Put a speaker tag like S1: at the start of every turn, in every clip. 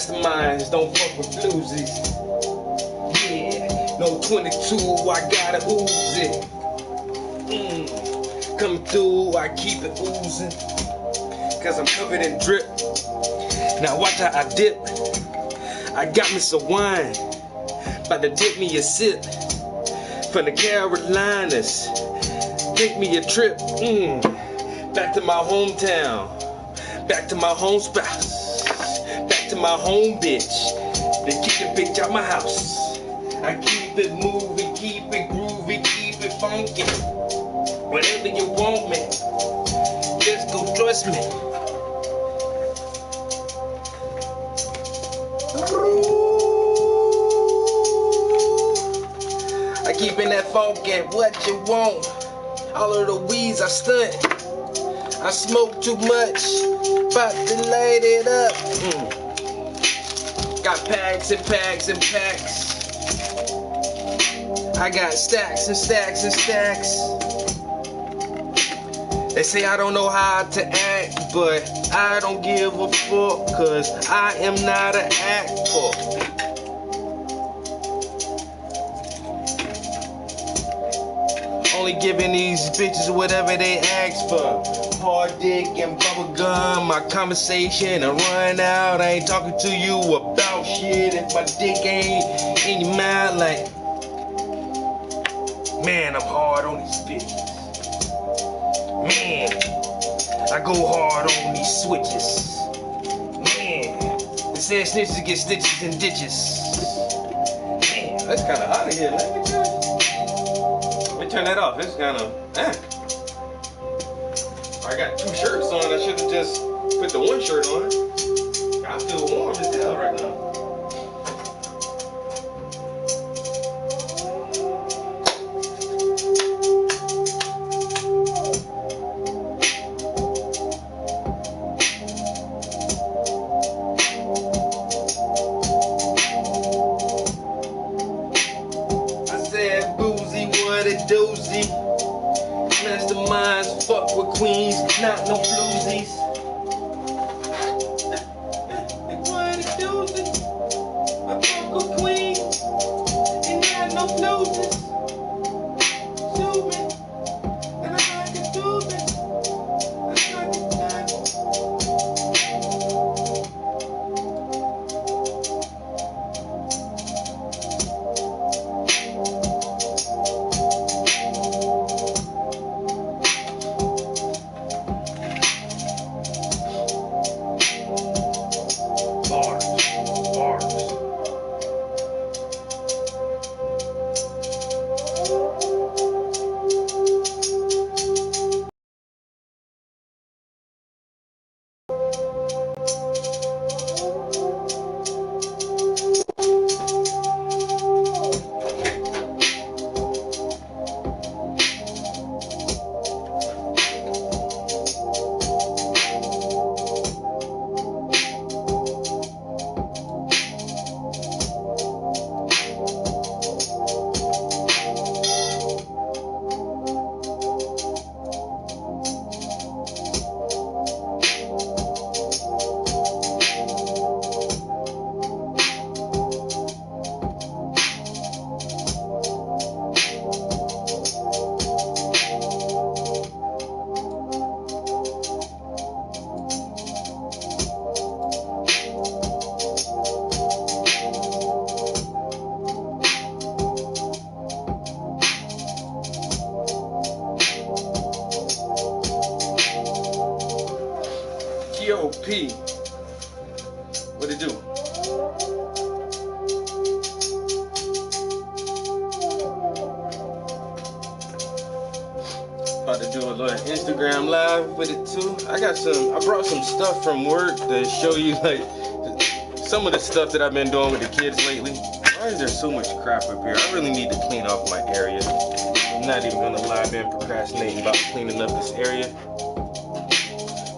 S1: Masterminds don't fuck with floozies. Yeah, no 22, I gotta ooze it. Coming through, I keep it oozing. Cause I'm covered in drip. Now watch how I dip. I got me some wine. About to dip me a sip. From the Carolinas. Take me a trip. Back to my hometown. Back to my home spouse. Back to my home bitch. They kick the bitch out my house. I keep it moving, keep it groovy, keep it funky. Whatever you want, man. Just go trust me. I keep in that funky, what you want. All of the weeds I stunt. I smoke too much, about to light it up. Got packs and packs and packs. I got stacks and stacks and stacks. They say I don't know how to act, but I don't give a fuck, cause I am not an actor. Only giving these bitches whatever they ask for. Hard dick and bubble gum, my conversation I run out. I ain't talking to you about shit if my dick ain't in your mind. Like, man, I'm hard on these bitches. Man, I go hard on these switches. Man, they said snitches get stitches and ditches. Man, that's kind of hot in here. Let me turn that off. It's kind of, I got two shirts on. I should have just put the one shirt on. I feel warm as hell right now. Doozy. Masterminds fuck with queens, not no floozies. What a doozy. I fuck with queens, and not no floozies. Stupid, and I like it stupid. I like it stupid. Yo, P, what it do? About to do a little Instagram live with it too. I brought some stuff from work to show you like some of the stuff that I've been doing with the kids lately. Why is there so much crap up here? I really need to clean off my area. I'm not even gonna lie, I've been procrastinating about cleaning up this area.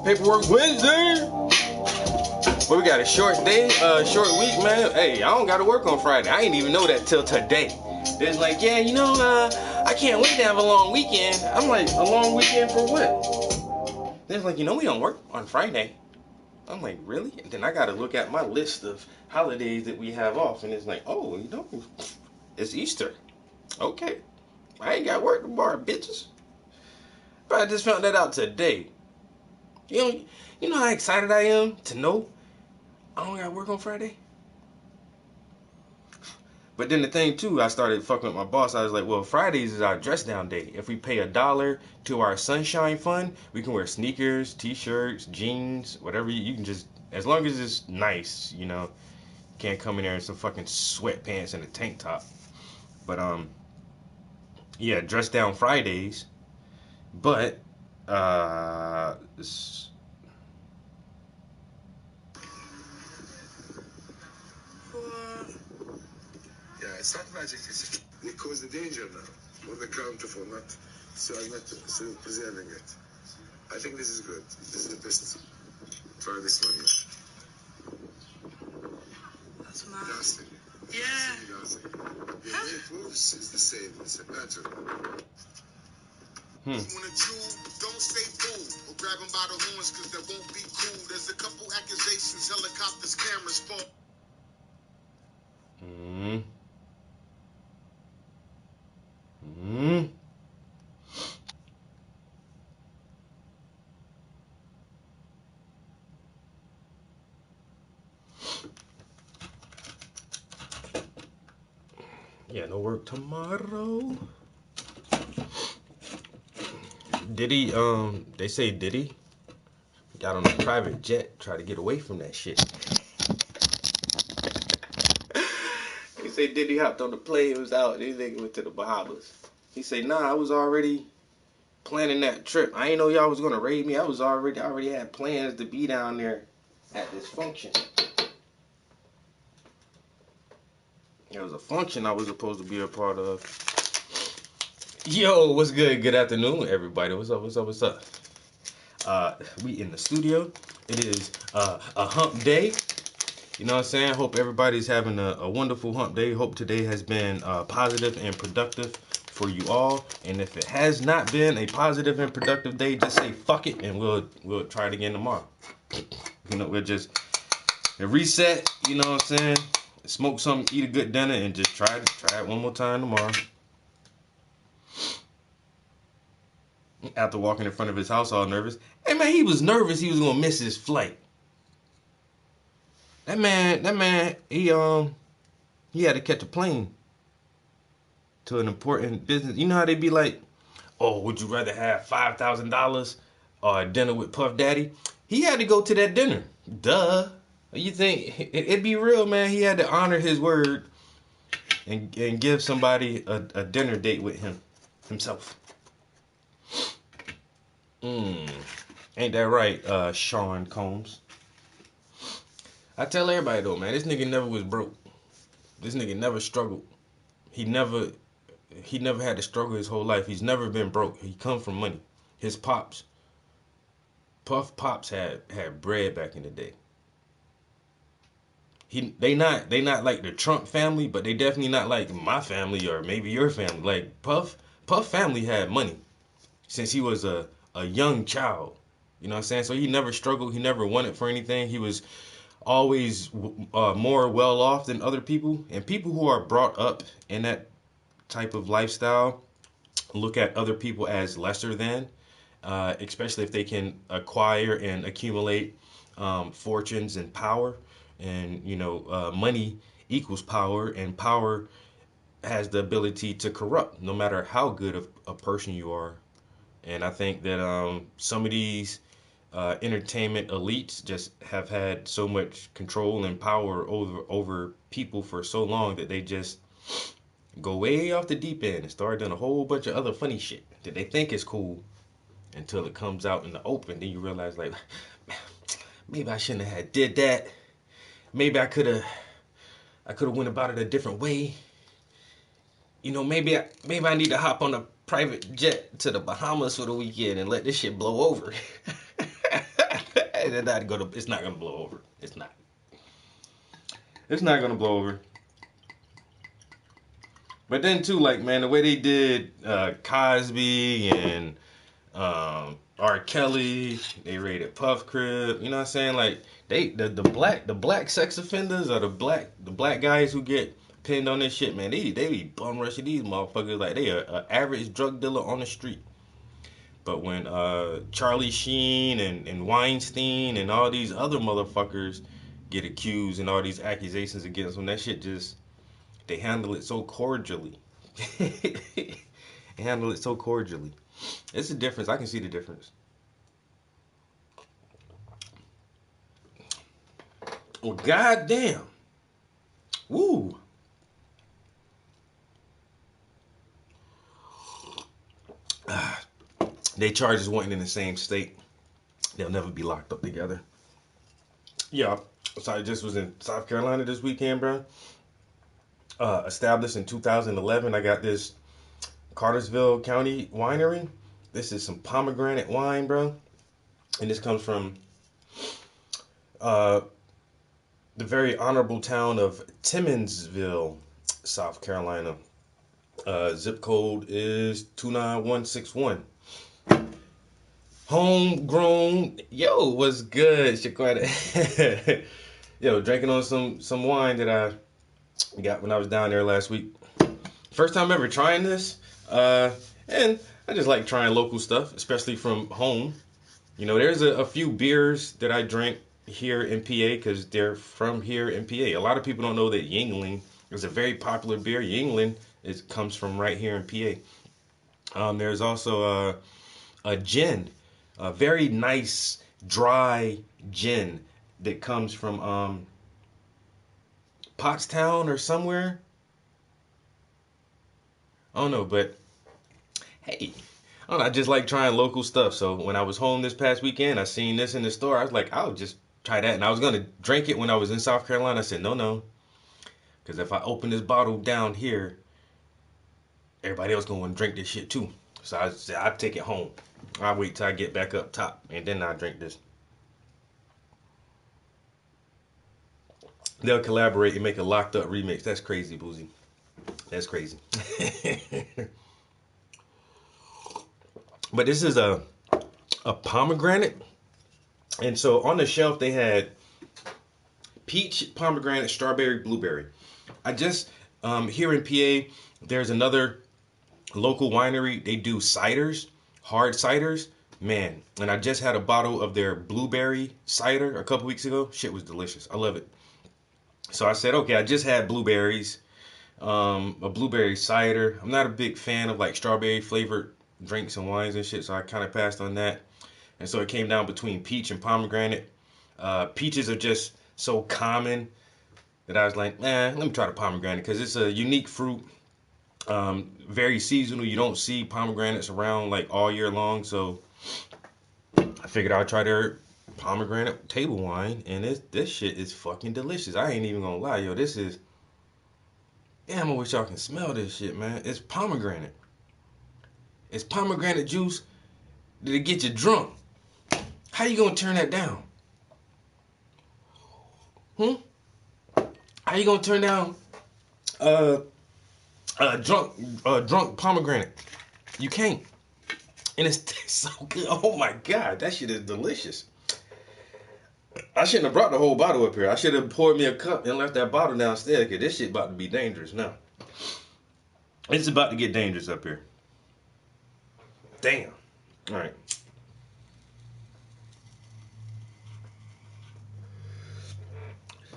S1: Paperwork Wednesday. But we got a short day, short week, man. Hey, I don't gotta work on Friday. I didn't even know that till today. It's like, yeah, you know, I can't wait to have a long weekend. I'm like, a long weekend for what? They're like, you know, we don't work on Friday. I'm like, really? And then I gotta look at my list of holidays that we have off, and it's like, oh, you know, it's Easter. Okay, I ain't got work tomorrow, bitches. But I just found that out today. You know how excited I am to know I don't got work on Friday. But then the thing too, I started fucking with my boss. I was like, well, Fridays is our dress down day. If we pay $1 to our sunshine fund, we can wear sneakers, t-shirts, jeans, whatever. You can just, as long as it's nice, you know. Can't come in there in some fucking sweatpants and a tank top. But yeah, dress down Fridays. But uh,
S2: Yeah, it's not magic. It's because the danger now. What the counterfeit, not so I'm not so preserving it. I think this is good. This is the best. Try this one.
S3: That's mad.
S2: Lasting.
S3: Yeah.
S2: Lasting. The way it moves is the same. It's a pattern.
S4: When a Jew don't stay fooled or grab him by the horns because that won't be cool. There's a couple accusations, helicopters, cameras, fall.
S1: Yeah, no work tomorrow. Diddy, they say Diddy got on a private jet, try to get away from that shit. He say Diddy hopped on the plane, was out, and he went to the Bahamas. He say, nah, I was already planning that trip. I ain't know y'all was gonna raid me. I already had plans to be down there at this function. It was a function I was supposed to be a part of. Yo, what's good? Good afternoon, everybody. What's up? What's up? What's up? We in the studio. It is a hump day. You know what I'm saying? Hope everybody's having a wonderful hump day. Hope today has been positive and productive for you all. And if it has not been a positive and productive day, just say fuck it and we'll try it again tomorrow. You know, we'll just reset, you know what I'm saying? Smoke something, eat a good dinner, and just try it one more time tomorrow. After walking in front of his house all nervous. Hey man, he was nervous he was gonna miss his flight. That man, he had to catch a plane to an important business. You know how they be like, oh, would you rather have $5,000 or a dinner with Puff Daddy? He had to go to that dinner. Duh. You think it'd be real, man? He had to honor his word and give somebody a dinner date with himself. Ain't that right, Sean Combs? I tell everybody though, man, this nigga never was broke. This nigga never struggled. He never had to struggle his whole life. He's never been broke. He come from money. His pops, Puff Pops had bread back in the day. They not like the Trump family, but they definitely not like my family or maybe your family. Like Puff family had money since he was a young child. You know what I'm saying? So he never struggled. He never wanted for anything. He was always more well off than other people. And people who are brought up in that type of lifestyle look at other people as lesser than, especially if they can acquire and accumulate fortunes and power. And you know, money equals power, and power has the ability to corrupt, no matter how good of a person you are. And I think that some of these entertainment elites just have had so much control and power over people for so long that they just go way off the deep end and start doing a whole bunch of other funny shit that they think is cool until it comes out in the open. Then you realize, like, maybe I shouldn't have did that. Maybe I could have went about it a different way. You know, maybe I need to hop on a private jet to the Bahamas for the weekend and let this shit blow over. And then it's not gonna blow over. It's not. It's not gonna blow over. But then too, like, man, the way they did Cosby and R. Kelly, they raided Puff Crib. You know what I'm saying? Like the black sex offenders or the black guys who get pinned on this shit, man. They be bum rushing these motherfuckers like they are an average drug dealer on the street. But when Charlie Sheen and Weinstein and all these other motherfuckers get accused and all these accusations against them, that shit just they handle it so cordially. They handle it so cordially. It's a difference. I can see the difference. Well, goddamn. Woo. They charges weren't in the same state. They'll never be locked up together. Yeah. So I just was in South Carolina this weekend, bro. Established in 2011. I got this Cartersville County winery. This is some pomegranate wine, bro. And this comes from the very honorable town of Timmonsville, South Carolina. Zip code is 29161. Homegrown. Yo, what's good, Shaquata? Yo, drinking on some wine that I got when I was down there last week. First time ever trying this. And I just like trying local stuff, especially from home. You know, there's a few beers that I drink here in PA because they're from here in PA. A lot of people don't know that Yuengling is a very popular beer. Yuengling comes from right here in PA. There's also a gin, a very nice dry gin that comes from Pottstown or somewhere. I don't know, but hey, I don't know, I just like trying local stuff. So when I was home this past weekend, I seen this in the store. I was like, I'll just try that. And I was going to drink it when I was in South Carolina. I said, no. Because if I open this bottle down here, everybody else going to drink this shit too. So I said, I'll take it home. I'll wait till I get back up top. And then I'll drink this. They'll collaborate and make a locked up remix. That's crazy, Boozy. That's crazy. But this is a pomegranate. And so on the shelf they had peach, pomegranate, strawberry, blueberry. I just here in PA there's another local winery. They do ciders, hard ciders. Man, and I just had a bottle of their blueberry cider a couple weeks ago. Shit was delicious. I love it. So I said, okay, I just had blueberries, a blueberry cider. I'm not a big fan of like strawberry flavored drinks and wines and shit, so I kind of passed on that. And so it came down between peach and pomegranate. Peaches are just so common that I was like, let me try the pomegranate because it's a unique fruit, very seasonal. You don't see pomegranates around like all year long, so I figured I'd try their pomegranate table wine, and this shit is fucking delicious. I ain't even gonna lie, yo. This is, damn, I wish y'all can smell this shit, man. It's pomegranate. It's pomegranate juice that'll get you drunk. How you gonna turn that down? How you gonna turn down drunk pomegranate? You can't. And it tastes so good. Oh my god, that shit is delicious. I shouldn't have brought the whole bottle up here. I should have poured me a cup and left that bottle downstairs because this shit about to be dangerous now. It's about to get dangerous up here. Damn. All right.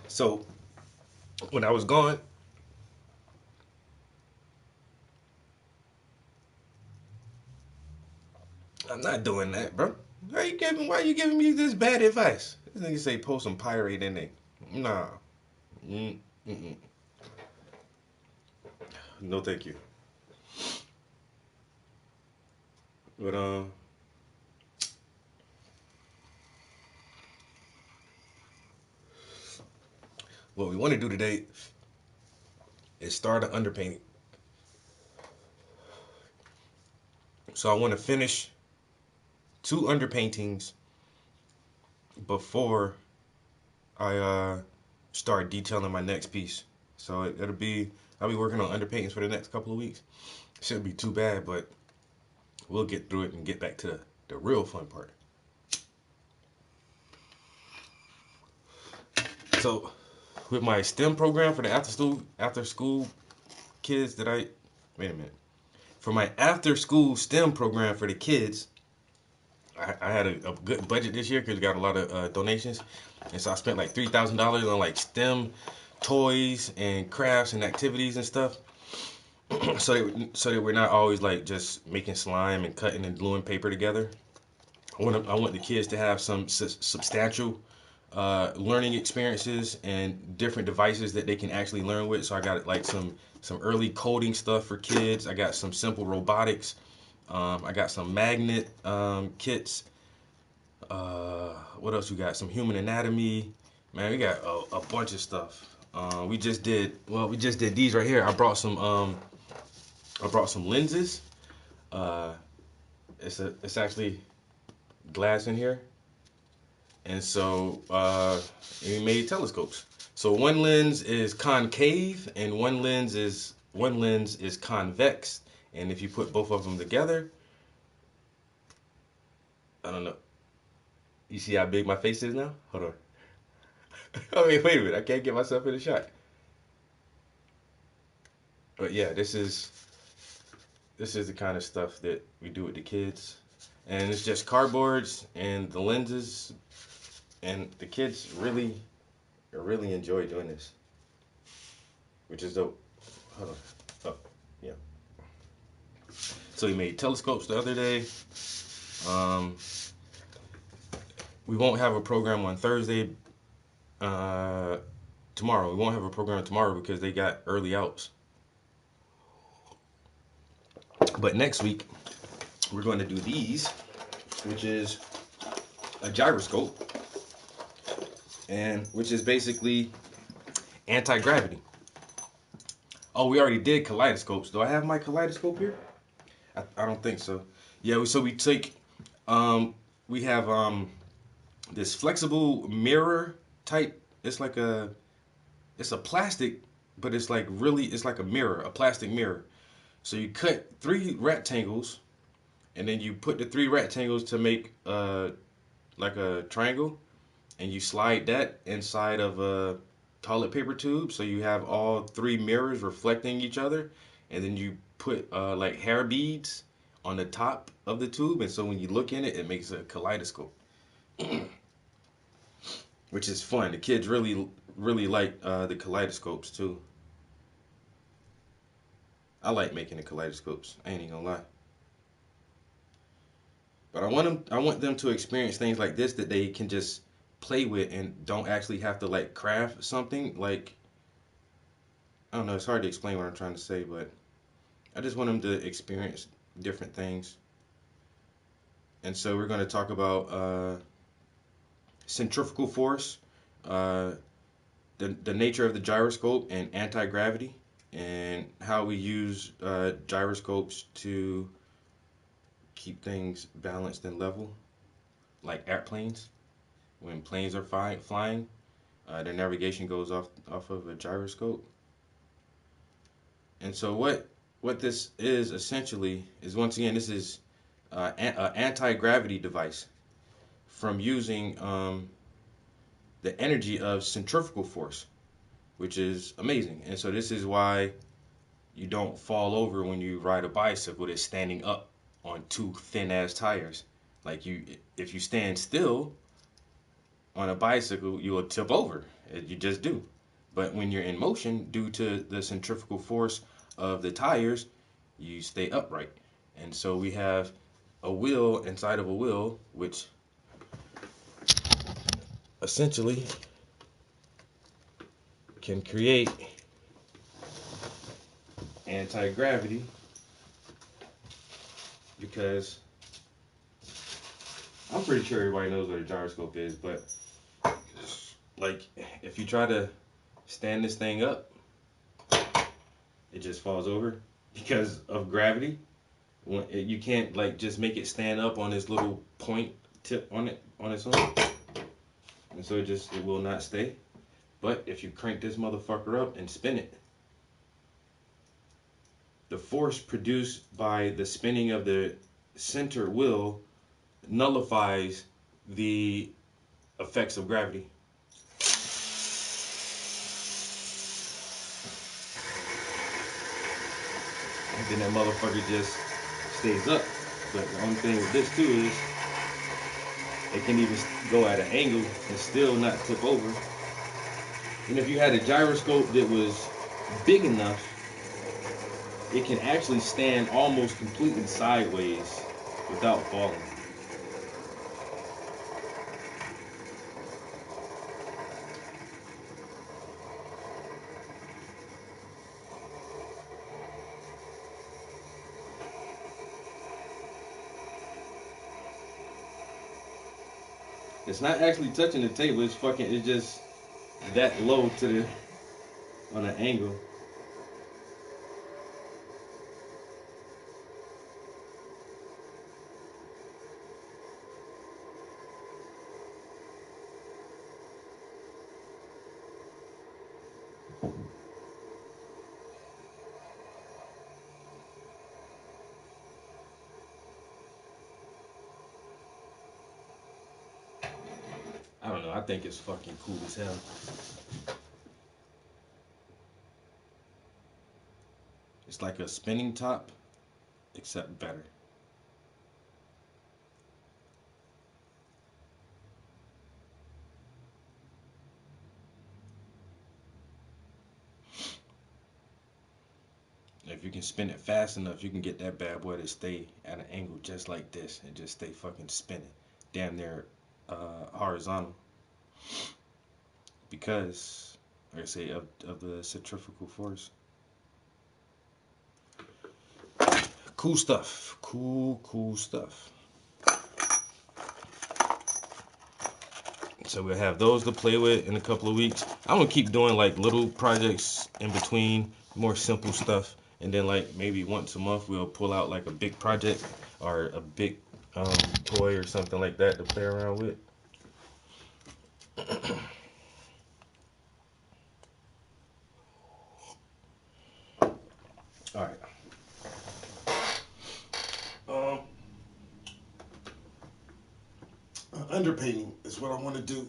S1: So, when I was gone, I'm not doing that, bro. Why you giving me this bad advice? This nigga say post some pirate in there. Nah. No, thank you. But what we want to do today is start an underpainting. So I want to finish 2 underpaintings before I start detailing my next piece. So I'll be working on underpaintings for the next couple of weeks. Shouldn't be too bad, but we'll get through it and get back to the real fun part. So, with my STEM program for the after school kids that I wait a minute. For my after school STEM program for the kids, I had a good budget this year because we got a lot of donations, and so I spent like $3,000 on like STEM toys and crafts and activities and stuff. so that we're not always like just making slime and cutting and gluing paper together. I want the kids to have some substantial learning experiences and different devices that they can actually learn with. So I got like some early coding stuff for kids. I got some simple robotics. I got some magnet kits. What else we got? Some human anatomy. Man, we got a bunch of stuff. We just did these right here. I brought some lenses. It's actually glass in here. And so we made telescopes. So one lens is concave and one lens is convex. And if you put both of them together, I don't know. You see how big my face is now? Hold on. Oh wait a minute. I can't get myself in the shot. But yeah, this is the kind of stuff that we do with the kids. And it's just cardboards and the lenses. And the kids really enjoy doing this, which is dope. Hold on. Oh, yeah. So we made telescopes the other day. We won't have a program on Thursday. Tomorrow. We won't have a program tomorrow because they got early outs. But next week, we're going to do these, which is a gyroscope. And which is basically anti-gravity. Oh, we already did kaleidoscopes. Do I have my kaleidoscope here? I don't think so. Yeah, so we take we have this flexible mirror type. It's a plastic, but it's like a mirror, a plastic mirror. So you cut 3 rectangles, and then you put the 3 rectangles to make like a triangle. And you slide that inside of a toilet paper tube, so you have all 3 mirrors reflecting each other, and then you put like hair beads on the top of the tube, and so when you look in it, it makes a kaleidoscope, which is fun. The kids really like the kaleidoscopes too. I like making the kaleidoscopes. I ain't even gonna lie. But I want them to experience things like this that they can just play with and don't actually have to like craft something. Like, I don't know, it's hard to explain what I'm trying to say, but I just want them to experience different things. And so we're going to talk about centrifugal force, the nature of the gyroscope, and anti-gravity, and how we use gyroscopes to keep things balanced and level, like airplanes. When planes are flying, their navigation goes off of a gyroscope. And so what this is essentially is, once again, this is an anti-gravity device from using the energy of centrifugal force, which is amazing. And so this is why you don't fall over when you ride a bicycle that's standing up on 2 thin ass tires. Like, if you stand still on a bicycle, you will tip over. You just do. But when you're in motion, due to the centrifugal force of the tires, you stay upright. And so we have a wheel inside of a wheel, which essentially can create anti-gravity, because I'm pretty sure everybody knows what a gyroscope is, but like, if you try to stand this thing up, it just falls over because of gravity. You can't like just make it stand up on this little point tip on its own, and so it will not stay. But if you crank this motherfucker up and spin it, the force produced by the spinning of the center will nullifies the effects of gravity. And then that motherfucker just stays up. But the only thing with this too is it can even go at an angle and still not tip over. And if you had a gyroscope that was big enough, it can actually stand almost completely sideways without falling. It's not actually touching the table. It's just that low to the on an angle. I don't know. I think it's fucking cool as hell. It's like a spinning top, except better. If you can spin it fast enough, you can get that bad boy to stay at an angle just like this and just stay fucking spinning, damn near horizontal. Because, like I say, of the centrifugal force. Cool stuff. Cool stuff. So we'll have those to play with in a couple of weeks. I'm gonna keep doing like little projects in between, more simple stuff, and then like maybe once a month we'll pull out like a big project or a big toy or something like that to play around with. All right.
S2: Underpainting is what I want to do.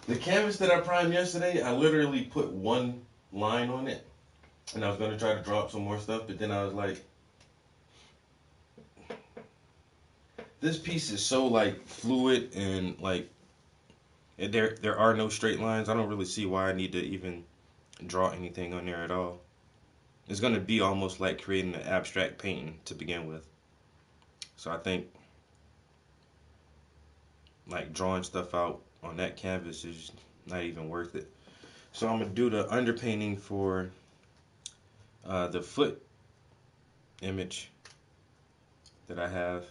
S1: The canvas that I primed yesterday, I literally put one line on it, and I was gonna try to draw up some more stuff, but then I was like, this piece is so like fluid and like there are no straight lines. I don't really see why I need to even draw anything on there at all. It's gonna be almost like creating an abstract painting to begin with. So I think like drawing stuff out on that canvas is not even worth it. So I'm gonna do the underpainting for the foot image that I have.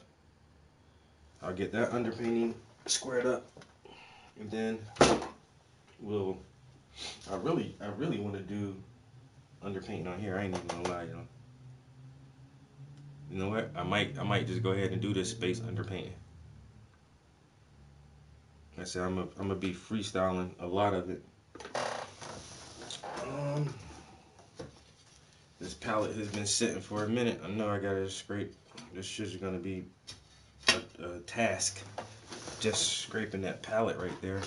S1: I'll get that underpainting squared up, and then we'll. I really want to do underpainting on here. I ain't even gonna lie, y'all. You know what? I might just go ahead and do this space underpainting. I said I'm gonna be freestyling a lot of it. This palette has been sitting for a minute. I know I gotta scrape. This shit's gonna be a task. Just scraping that palette right there.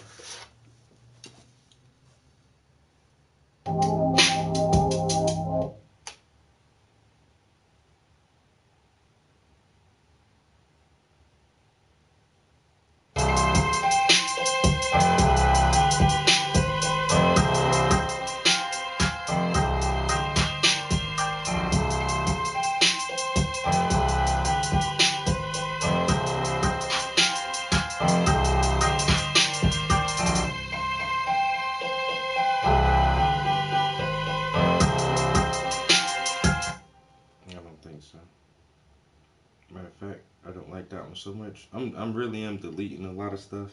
S1: Matter of fact, I don't like that one so much. I'm really deleting a lot of stuff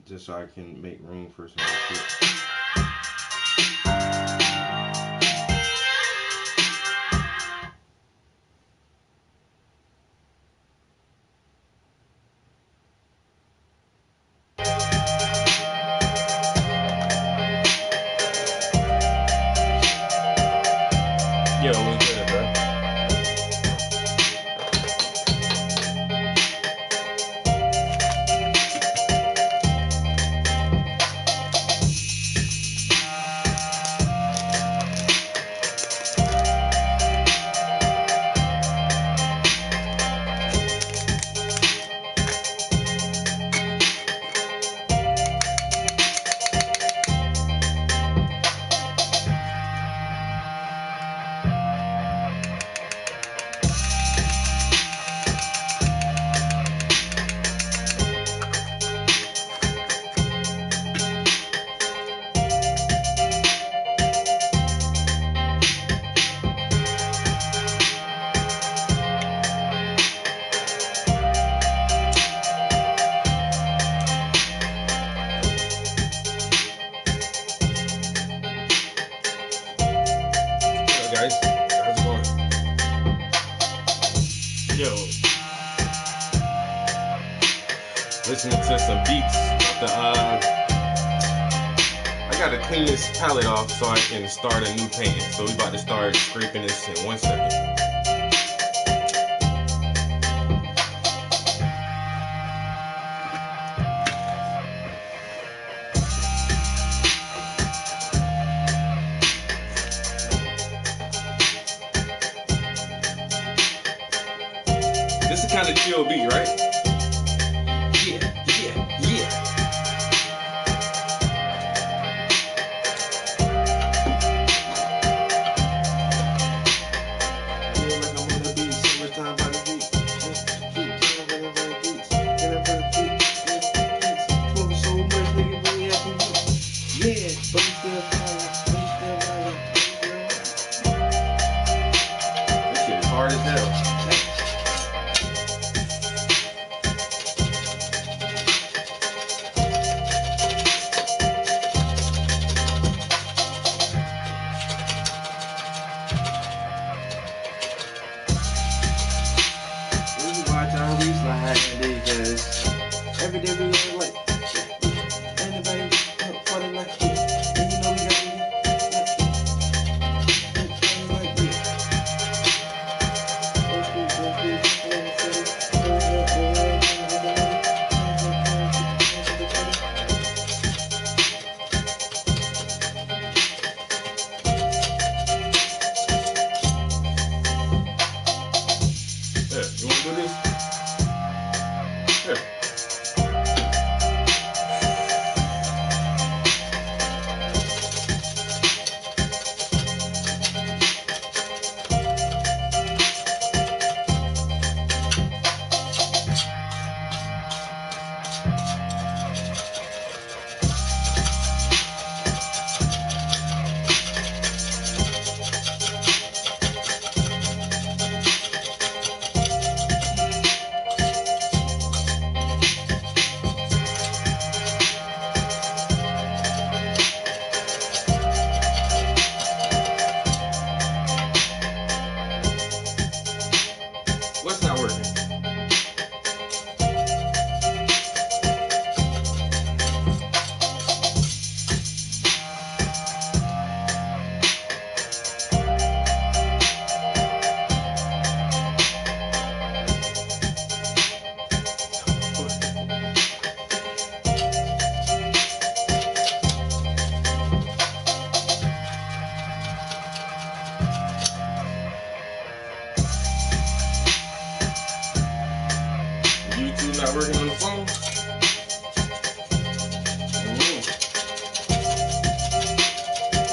S1: just so I can make room for some more shit. Yo, listening to some beats. I gotta clean this palette off so I can start a new painting. So we about to start scraping this in 1 second. This is kind of chill beat, right? Yeah. This shit is hard as hell. Every day we live like anybody funny like you. And you know we gotta you wanna do this? Here. What's not working? YouTube not working on the phone?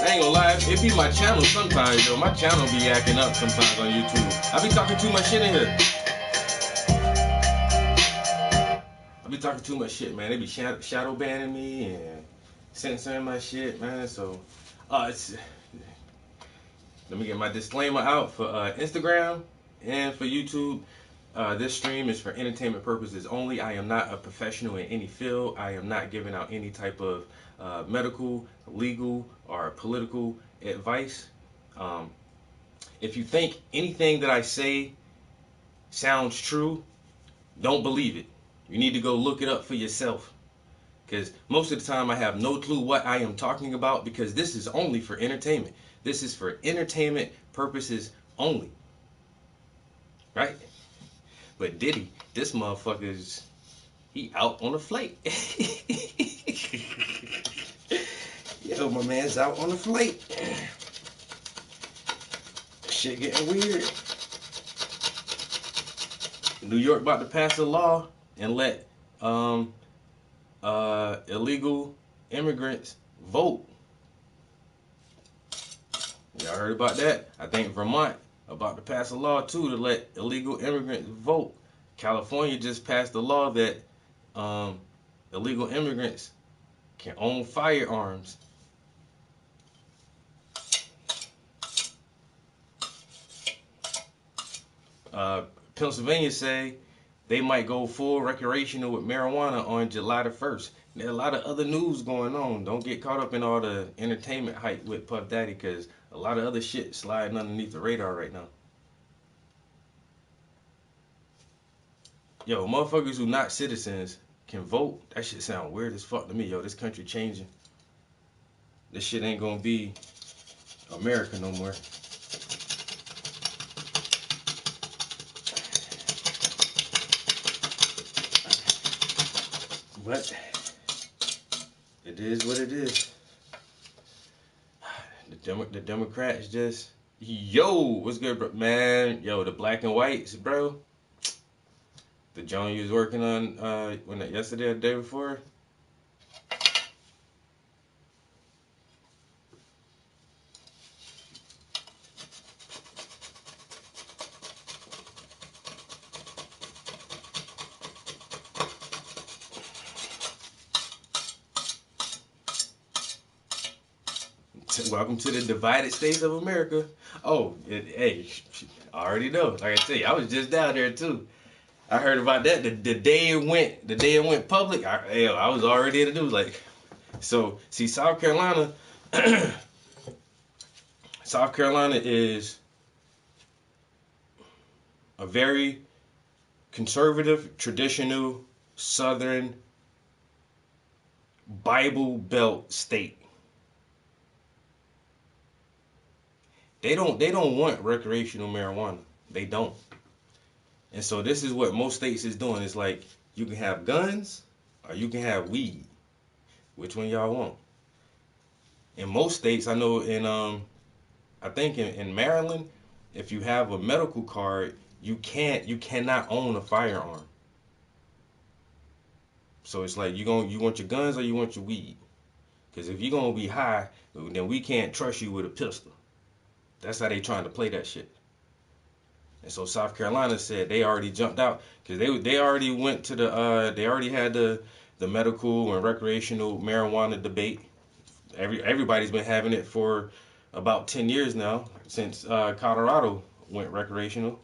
S1: I ain't gonna lie, it be my channel sometimes, yo. My channel be acting up sometimes on YouTube. I be talking too much shit in here. I be talking too much shit, man. They be shadow banning me and censoring my shit, man. So, let me get my disclaimer out for Instagram and for YouTube. This stream is for entertainment purposes only. I am not a professional in any field. I am not giving out any type of medical, legal, or political advice. If you think anything that I say sounds true, don't believe it. You need to go look it up for yourself. Because most of the time I have no clue what I am talking about, because this is only for entertainment. This is for entertainment purposes only. Right? But Diddy, this motherfucker's, he out on a flight. Yo, my man's out on a flight. Shit getting weird. New York about to pass a law and let illegal immigrants vote. Y'all heard about that? I think Vermont about to pass a law too to let illegal immigrants vote. California just passed a law that illegal immigrants can own firearms. Pennsylvania say they might go full recreational with marijuana on July the 1st. There's a lot of other news going on. Don't get caught up in all the entertainment hype with Puff Daddy, because a lot of other shit sliding underneath the radar right now. Yo, motherfuckers who not citizens can vote. That shit sound weird as fuck to me. Yo, this country changing. This shit ain't gonna be America no more. But it is what it is. The Democrats just, yo, what's good, bro? Man, yo, the black and whites, bro. The joint you was working on yesterday or the day before. Welcome to the divided states of America. Oh, hey, I already know. Like I tell you, I was just down there too. I heard about that the day it went public. I was already in the news. Like, so see, South Carolina, South Carolina is a very conservative, traditional, Southern Bible Belt state. They don't want recreational marijuana. They don't. And so this is what most states is doing. It's like you can have guns or you can have weed. Which one y'all want? In most states, I know I think in Maryland, if you have a medical card, you cannot own a firearm. So it's like you want your guns or you want your weed. Because if you're gonna be high, then we can't trust you with a pistol. That's how they trying to play that shit. And so South Carolina said they already jumped out because they already went to they already had the medical and recreational marijuana debate. Everybody's been having it for about 10 years now since Colorado went recreational,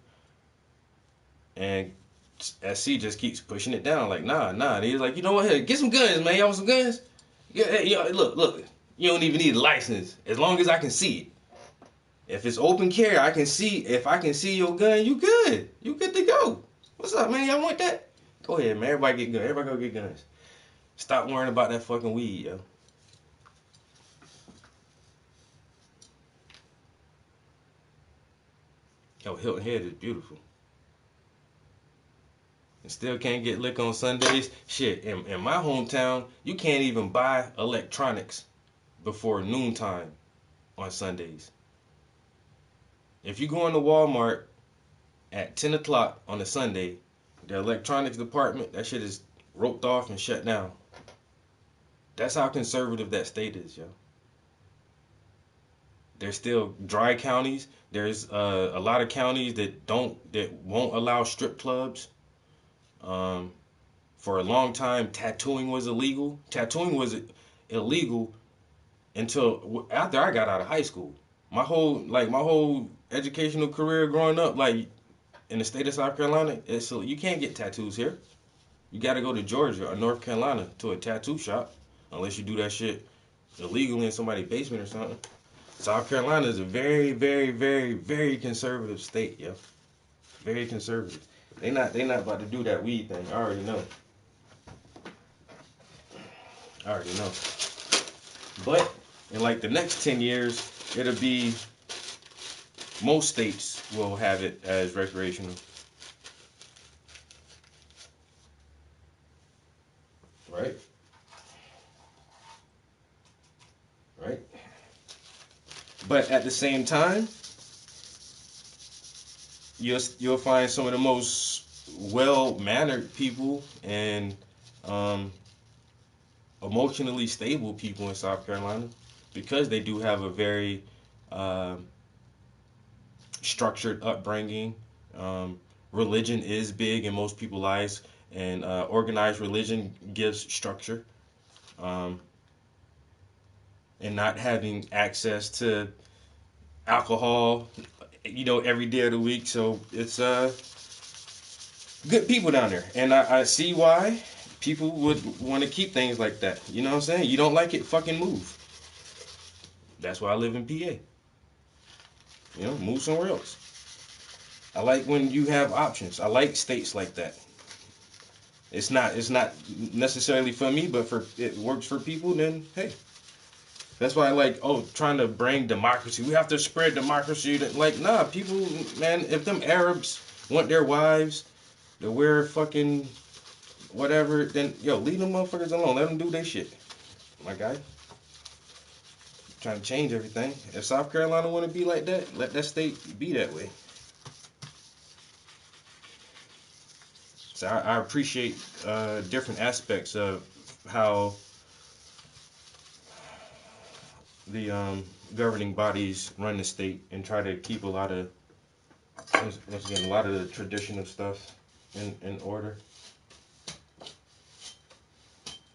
S1: and SC just keeps pushing it down. Like nah. And he's like, you know what? Hey, get some guns, man. Y'all want some guns? Yeah. Hey, look. You don't even need a license as long as I can see it. If it's open carry, I can see. If I can see your gun, you good. You good to go. What's up, man? Y'all want that? Go ahead, man. Everybody get guns. Everybody go get guns. Stop worrying about that fucking weed, yo. Yo, Hilton Head is beautiful. And still can't get liquor on Sundays. Shit, in my hometown, you can't even buy electronics before noontime on Sundays. If you go into Walmart at 10 o'clock on a Sunday, the electronics department, that shit is roped off and shut down. That's how conservative that state is, yo. There's still dry counties. There's a lot of counties that won't allow strip clubs. For a long time, tattooing was illegal. Tattooing was illegal until after I got out of high school. My whole educational career growing up, like in the state of South Carolina, you can't get tattoos here. You got to go to Georgia or North Carolina to a tattoo shop, unless you do that shit illegally in somebody's basement or something. South Carolina is a very, very, very, very conservative state, yo. Very conservative. They not about to do that weed thing. I already know. But in like the next 10 years, it'll be most states will have it as recreational. Right? But at the same time, you'll find some of the most well-mannered people and emotionally stable people in South Carolina, because they do have a very structured upbringing. Religion is big in most people's lives, and organized religion gives structure. And not having access to alcohol, every day of the week. So it's good people down there. And I see why people would want to keep things like that. You know what I'm saying? You don't like it, fucking move. That's why I live in PA. Move somewhere else. I like when you have options. I like states like that. it's not necessarily for me, but for it works for people, then hey. That's why I like, trying to bring democracy. We have to spread democracy. Like, nah, people, man, if them Arabs want their wives to wear fucking whatever, then, leave them motherfuckers alone. Let them do their shit. My guy. Trying to change everything. If South Carolina want to be like that, let that state be that way. So I appreciate different aspects of how the governing bodies run the state and try to keep a lot of the traditional stuff in order.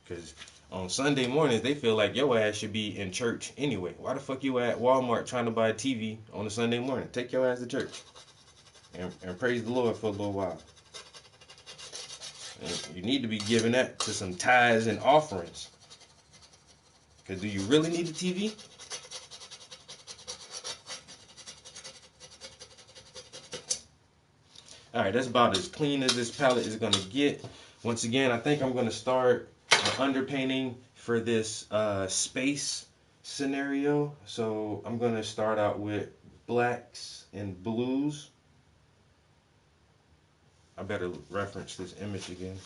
S1: Because on Sunday mornings they feel like your ass should be in church anyway. Why the fuck you at Walmart trying to buy a TV on a Sunday morning? Take your ass to church and praise the Lord for a little while. And you need to be giving that to some tithes and offerings. Because do you really need a TV? Alright, that's about as clean as this palette is going to get. Once again, I think I'm going to start underpainting for this space scenario. So I'm going to start out with blacks and blues. I better reference this image again.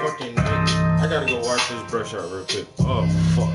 S1: fucking night. I gotta go wash this brush out real quick. Oh, fuck.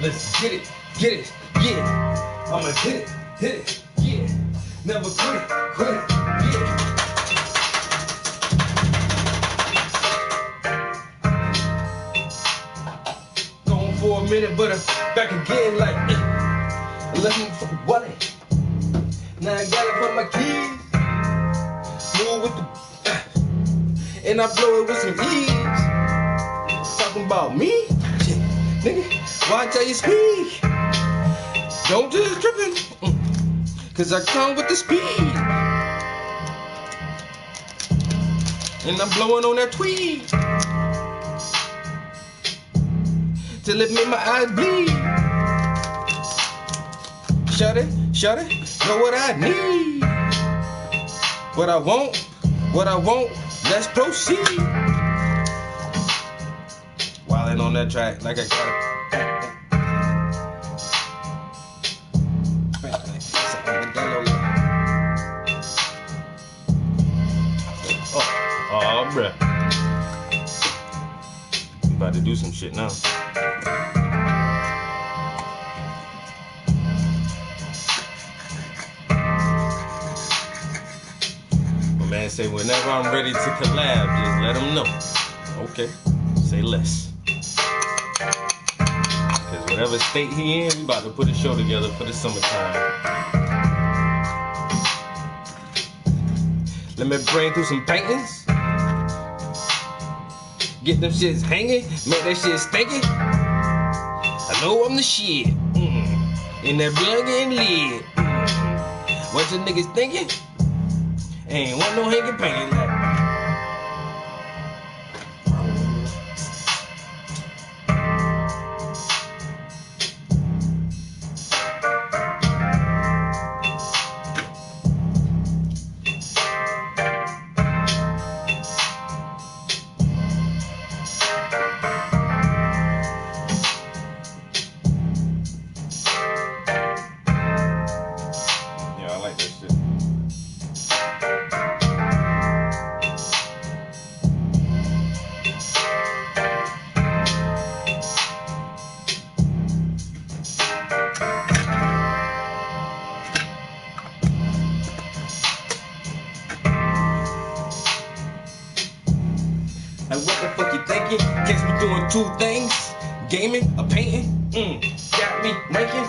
S1: Let's get it, yeah. I'ma hit it, yeah. Never quit it, yeah. Gone for a minute, but I'm back again like left me for wallet. Now I got it from my keys. Move with the and I blow it with some ease. Talking about me? Shit, nigga. Watch how you speak. Don't just trippin', cause I come with the speed. And I'm blowing on that tweed till it make my eyes bleed. Shut it, know what I need. What I want, let's proceed. Wildin' on that track like I got it. Oh, bruh. We about to do some shit now. My man say whenever I'm ready to collab, just let him know. Okay, say less. Cause whatever state he in, we about to put a show together for the summertime. Let me bring through some paintings. Get them shits hanging, make that shit stinking. I know I'm the shit. In that blood getting lit. What you niggas thinking? Ain't want no hanging painting like. Like what the fuck you thinking? Catch me doing two things, gaming or painting. Got me ranking.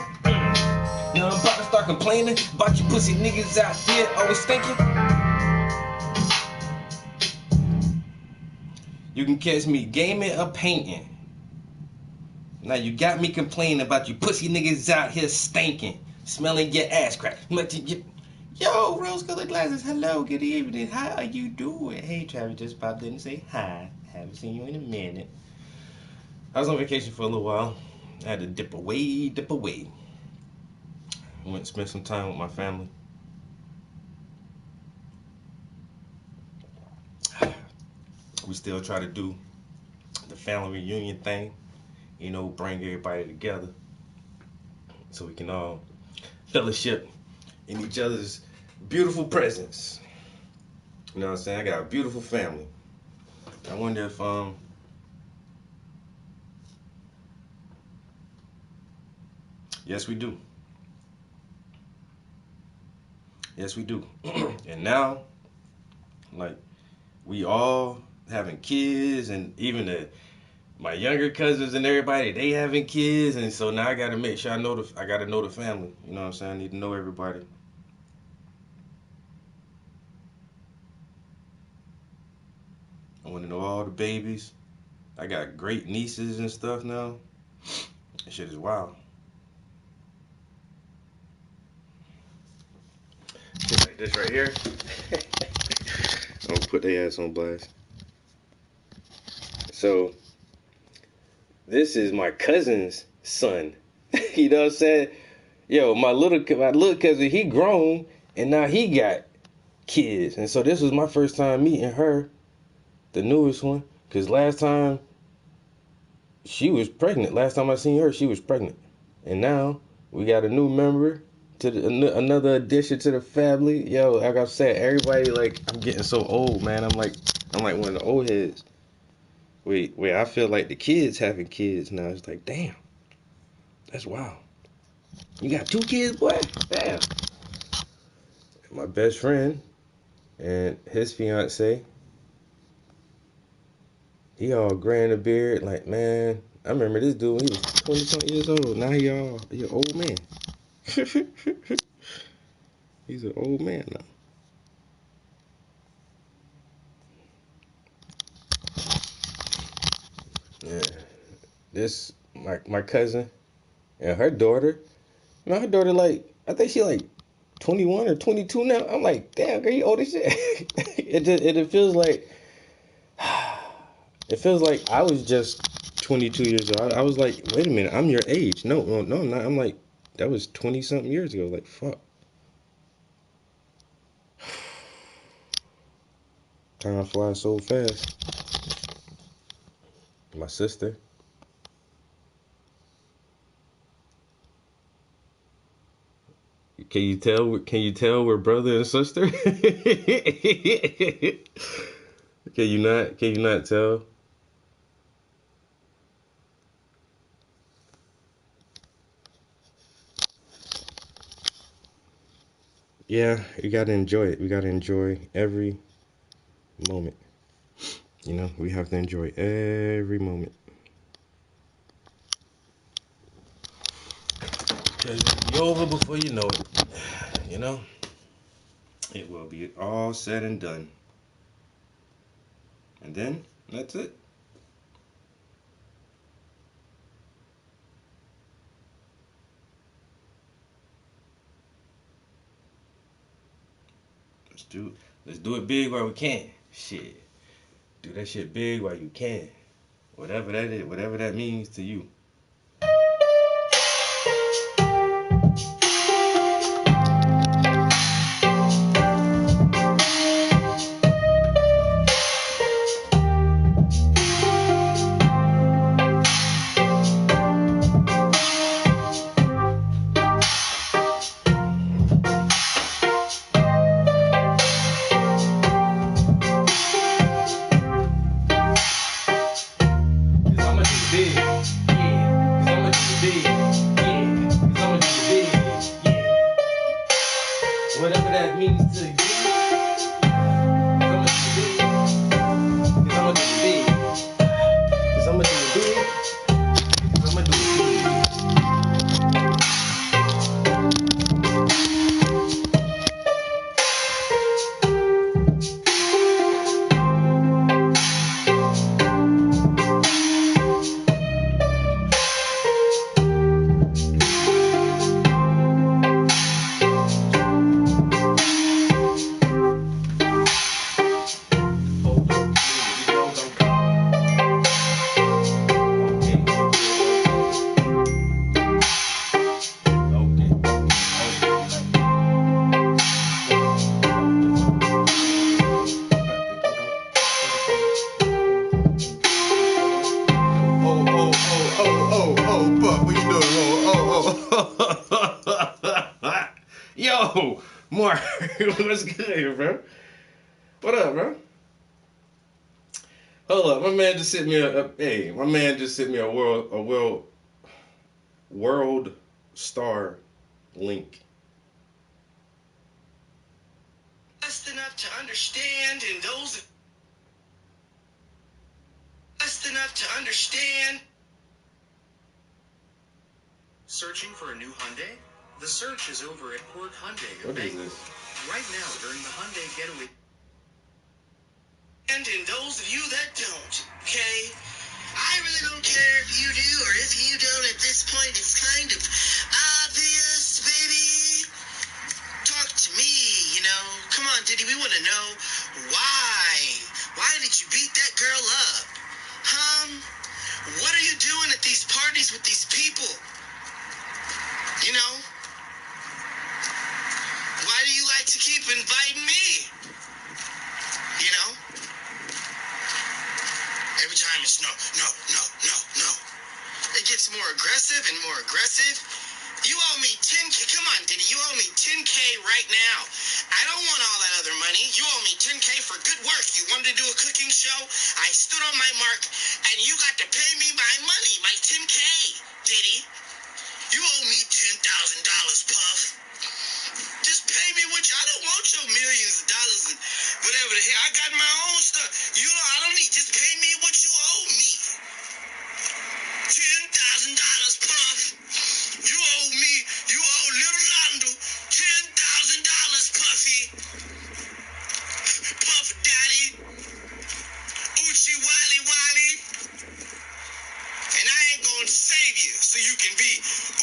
S1: Now I'm about to start complaining about you pussy niggas out there always thinking. You can catch me gaming or painting. Now you got me complaining about you pussy niggas out here stinking, smelling your ass crack. Yo, rose-colored glasses, hello, good evening, how are you doing? Hey, Travis, just popped in and say hi. Haven't seen you in a minute. I was on vacation for a little while. I had to dip away. Went and spent some time with my family. We still try to do the family reunion thing, you know, bring everybody together so we can all fellowship in each other's beautiful presence. You know what I'm saying? I got a beautiful family. I wonder if yes we do. Yes we do. And now, like, we all having kids, and even my younger cousins and everybody, they having kids, and so now I gotta make sure I gotta know the family. You know what I'm saying? I need to know everybody. I want to know all the babies. I got great nieces and stuff now. That shit is wild. Shit like this right here. I'm gonna put their ass on blast. So, this is my cousin's son. You know what I'm saying? Yo, my little cousin, he grown, and now he got kids. And so this was my first time meeting her, the newest one, because last time she was pregnant. Last time I seen her, she was pregnant. And now we got a new member to another addition to the family. Yo, like I said, everybody, like, I'm getting so old, man. I'm like one of the old heads. Wait, I feel like the kids having kids now. It's like, damn, that's wild. You got 2 kids, boy? Damn. My best friend and his fiance, he all gray in the beard. Like, man, I remember this dude when he was 20-something years old. Now he an old man. He's an old man now. Yeah. This, my cousin and her daughter. You know, her daughter, like, I think she like 21 or 22 now. I'm like, damn, girl, you old as shit. It feels like I was just 22 years old. I was like, wait a minute, I'm your age. No, I'm not. I'm like, that was 20-something years ago. Like, fuck. Time flies so fast. My sister. Can you tell we're brother and sister? Can you not tell? Yeah, you gotta enjoy it. We gotta enjoy every moment. You know, we have to enjoy every moment. Because it'll be over before you know it. You know? It will be all said and done. And then, that's it. Let's do it big while we can. Shit. Do that shit big while you can. Whatever that is, whatever that means to you. What's good, bro? What up, bro? Hold up, my man just sent me a world star link.
S5: Just enough to understand, and those just enough to understand. Searching for a new Hyundai? The search is over at Port Hyundai of
S1: What is
S5: Bangor.
S1: this?
S5: Right now, during the Hyundai Getaway. And in those of you that don't, okay? I really don't care if you do or if you don't at this point. It's kind of obvious, baby. Talk to me, you know. Come on, Diddy, we want to know why. Why did you beat that girl up? What are you doing at these parties with these people? You know? Why do you like to keep inviting me? You know? Every time it's no. It gets more aggressive and more aggressive. You owe me 10K. Come on, Diddy. You owe me 10K right now. I don't want all that other money. You owe me 10K for good work. You wanted to do a cooking show. I stood on my mark, and you got to pay me my money, my 10K, Diddy. You owe me $10,000, Puff. Just pay me what you. I don't want your millions of dollars and whatever the hell. I got my own stuff. I don't need. Just pay me what you owe me. $10,000, Puff. You owe me. You owe little Londo $10,000, Puffy. Puff Daddy. Uchi Wally Wally. And I ain't gonna save you so you can be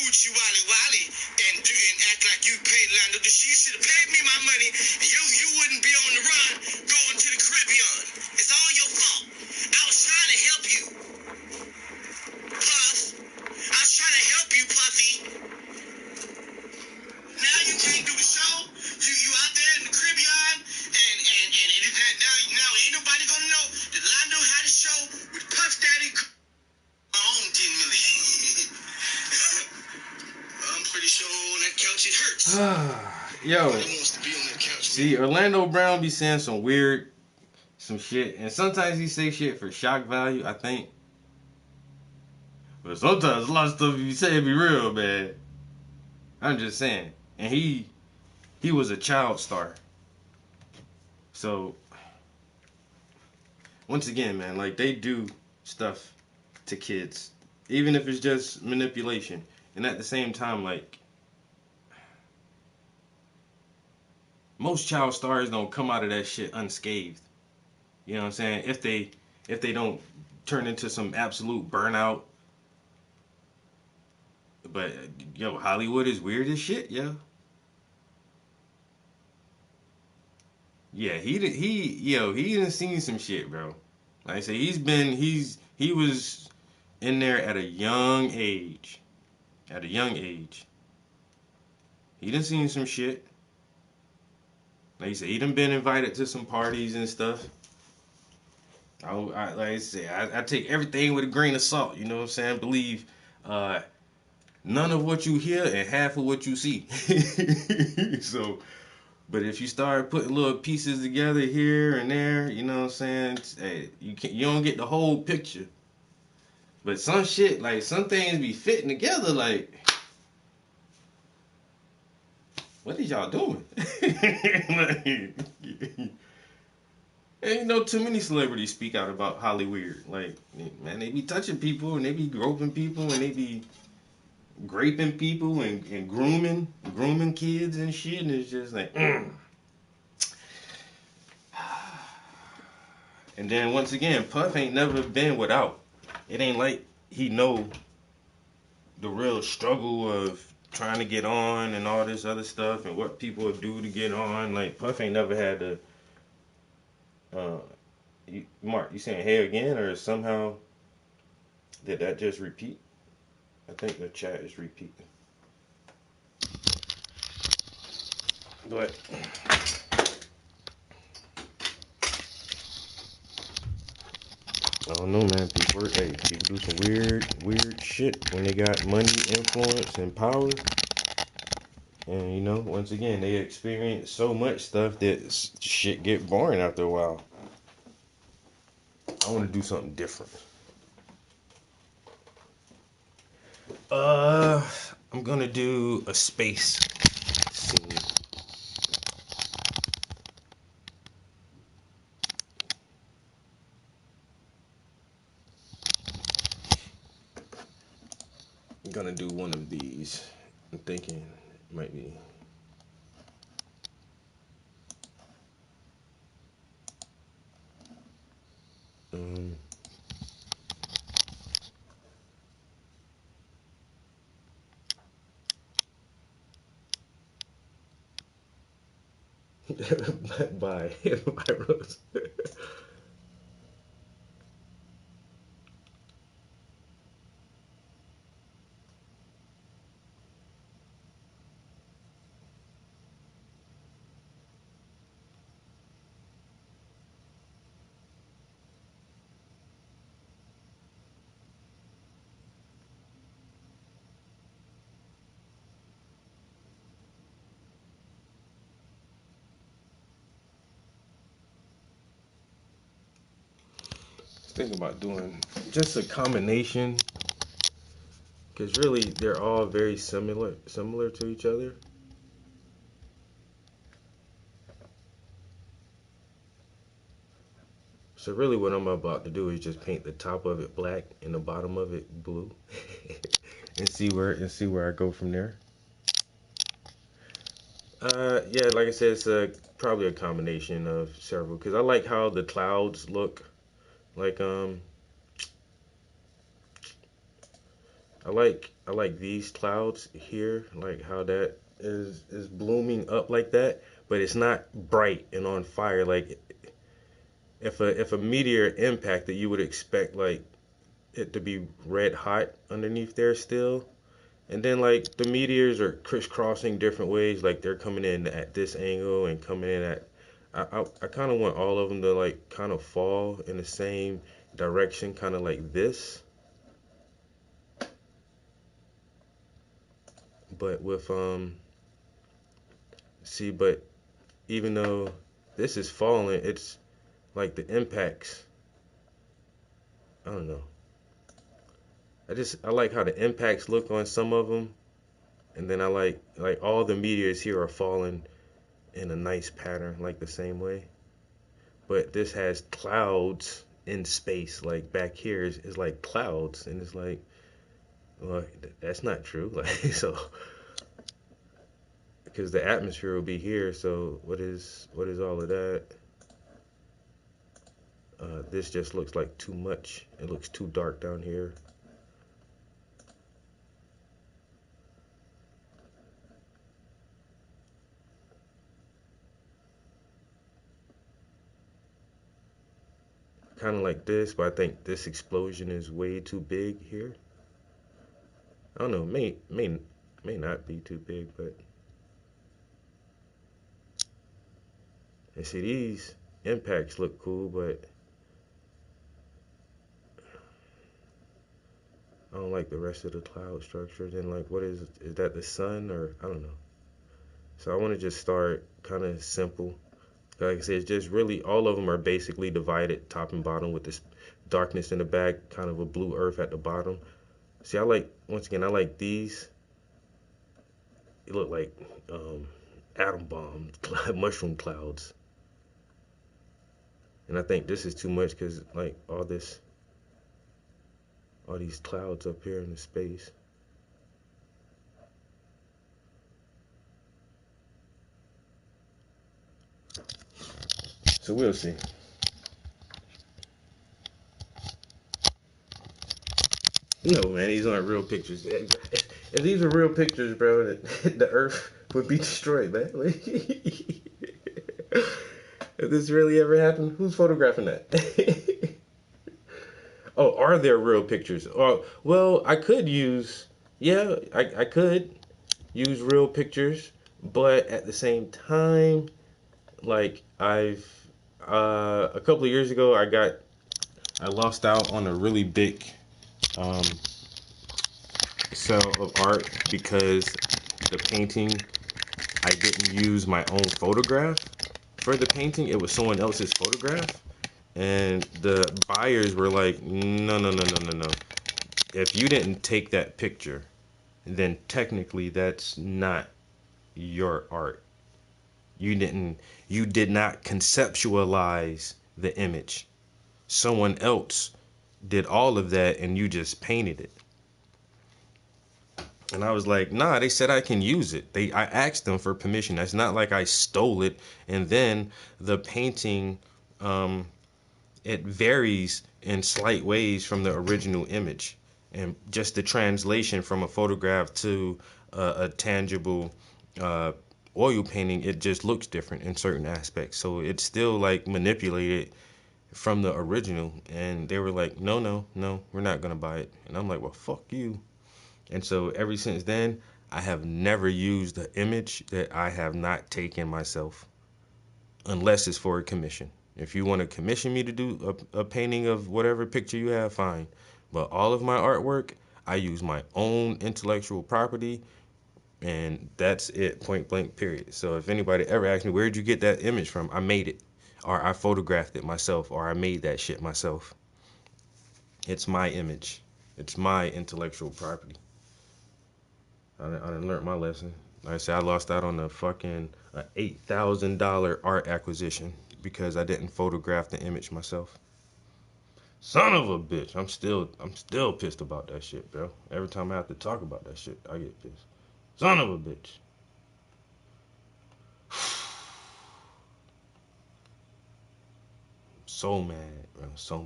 S5: Uchi Wally Wally and act like you paid Lando. You should have paid me my money and you wouldn't be on the run going to the Caribbean. It's all your fault. I was trying to help you, Puff. I was trying to help you, Puffy. Now you can't do the show. You out there in the Caribbean and now ain't nobody gonna know that Lando had a show with Puff Daddy. I own 10 million. I'm pretty sure on that couch it hurts.
S1: Yo,
S5: Nobody wants to be on that couch.
S1: see, Orlando Brown be saying some shit, and sometimes he say shit for shock value, I think. But sometimes a lot of stuff you say be real, man. I'm just saying. And he was a child star. So, once again, man, like, they do stuff to kids. Even if it's just manipulation. And at the same time, like, most child stars don't come out of that shit unscathed. You know what I'm saying? If they don't turn into some absolute burnout. But yo, Hollywood is weird as shit, yo. Yeah, he done seen some shit, bro. Like I say, he was in there at a young age. At a young age. He done seen some shit. Like you said, he done been invited to some parties and stuff. Like I say, I take everything with a grain of salt. You know what I'm saying? Believe none of what you hear and half of what you see. So, but if you start putting little pieces together here and there, you know what I'm saying? Hey, you don't get the whole picture. But some shit, like some things be fitting together, like. What is y'all doing? Ain't no too many celebrities speak out about Hollywood. Like, man, they be touching people and they be groping people and they be raping people and grooming kids and shit. And it's just like, And then once again, Puff ain't never been without. It ain't like he know the real struggle of trying to get on and all this other stuff and what people do to get on. Like, Puff ain't never had to Mark, you saying hey again, or somehow did that just repeat? I think the chat is repeating. Go ahead. I don't know, man. People do some weird shit when they got money, influence, and power. And you know, once again, they experience so much stuff that shit get boring after a while. I want to do something different. I'm gonna do a space scene. I'm gonna do one of these. I'm thinking it might be. Bye. Bye, Rose. Thinking about doing just a combination, because really they're all very similar to each other. So really what I'm about to do is just paint the top of it black and the bottom of it blue. and see where I go from there. Yeah, like I said, it's probably a combination of several, because I like how the clouds look. Like I like these clouds here, like how that is blooming up like that, but it's not bright and on fire. Like if a meteor impacted, you would expect like it to be red hot underneath there still. And then like the meteors are crisscrossing different ways, like they're coming in at this angle and coming in at. I kind of want all of them to like kind of fall in the same direction, kind of like this. But with see, but even though this is falling, it's like the impacts. I don't know. I like how the impacts look on some of them, and then I like all the meteors here are falling in a nice pattern, like the same way. But this has clouds in space, like back here is like clouds, and it's like, well, that's not true. Like so, because the atmosphere will be here. So what is all of that? This just looks like too much. It looks too dark down here. Kind of like this, but I think this explosion is way too big here. I don't know, may not be too big, but and see these impacts look cool, but I don't like the rest of the cloud structure. Then like, what is that the sun, or I don't know. So I want to just start kind of simple. Like I said, it's just really all of them are basically divided top and bottom with this darkness in the back, kind of a blue earth at the bottom. See, once again, I like these. It look like atom bomb mushroom clouds. And I think this is too much because like all these clouds up here in the space. So we'll see. No, man, these aren't real pictures. If these were real pictures, bro, the Earth would be destroyed, man. If this really ever happened, who's photographing that? Oh, are there real pictures? Oh, well, I could use, yeah, I could use real pictures, but at the same time, like a couple of years ago, I lost out on a really big sale of art because the painting I didn't use my own photograph for the painting. It was someone else's photograph. And the buyers were like, no, no, no, no, no, no. If you didn't take that picture, then technically that's not your art. You did not conceptualize the image. Someone else did all of that and you just painted it. And I was like, nah, they said I can use it. I asked them for permission. That's not like I stole it. And then the painting, it varies in slight ways from the original image. And just the translation from a photograph to a tangible oil painting, it just looks different in certain aspects. So it's still like manipulated from the original. And they were like, no, no, no, we're not going to buy it. And I'm like, well, fuck you. And so ever since then, I have never used an image that I have not taken myself, unless it's for a commission. If you want to commission me to do a painting of whatever picture you have, fine. But all of my artwork, I use my own intellectual property, and that's it, point blank, period. So if anybody ever asks me, where'd you get that image from? I made it, or I photographed it myself, or I made that shit myself. It's my image. It's my intellectual property. I done learned my lesson. Like I said, I lost out on a fucking $8,000 art acquisition because I didn't photograph the image myself. Son of a bitch. I'm still pissed about that shit, bro. Every time I have to talk about that shit, I get pissed. Son of a bitch. So mad, bro. So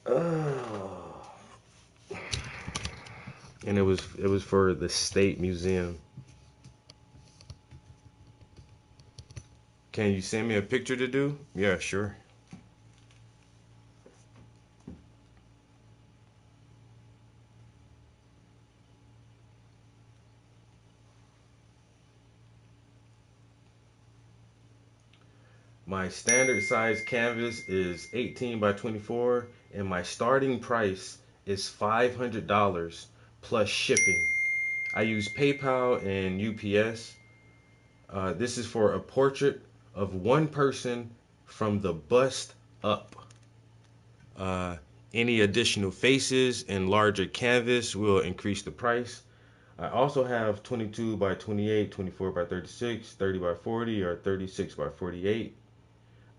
S1: mad. And it was for the State Museum. Can you send me a picture to do? Yeah, sure. My standard size canvas is 18 by 24, and my starting price is $500 plus shipping. I use PayPal and UPS. This is for a portrait of one person from the bust up. Uh, any additional faces and larger canvas will increase the price. I also have 22 by 28, 24 by 36, 30 by 40, or 36 by 48.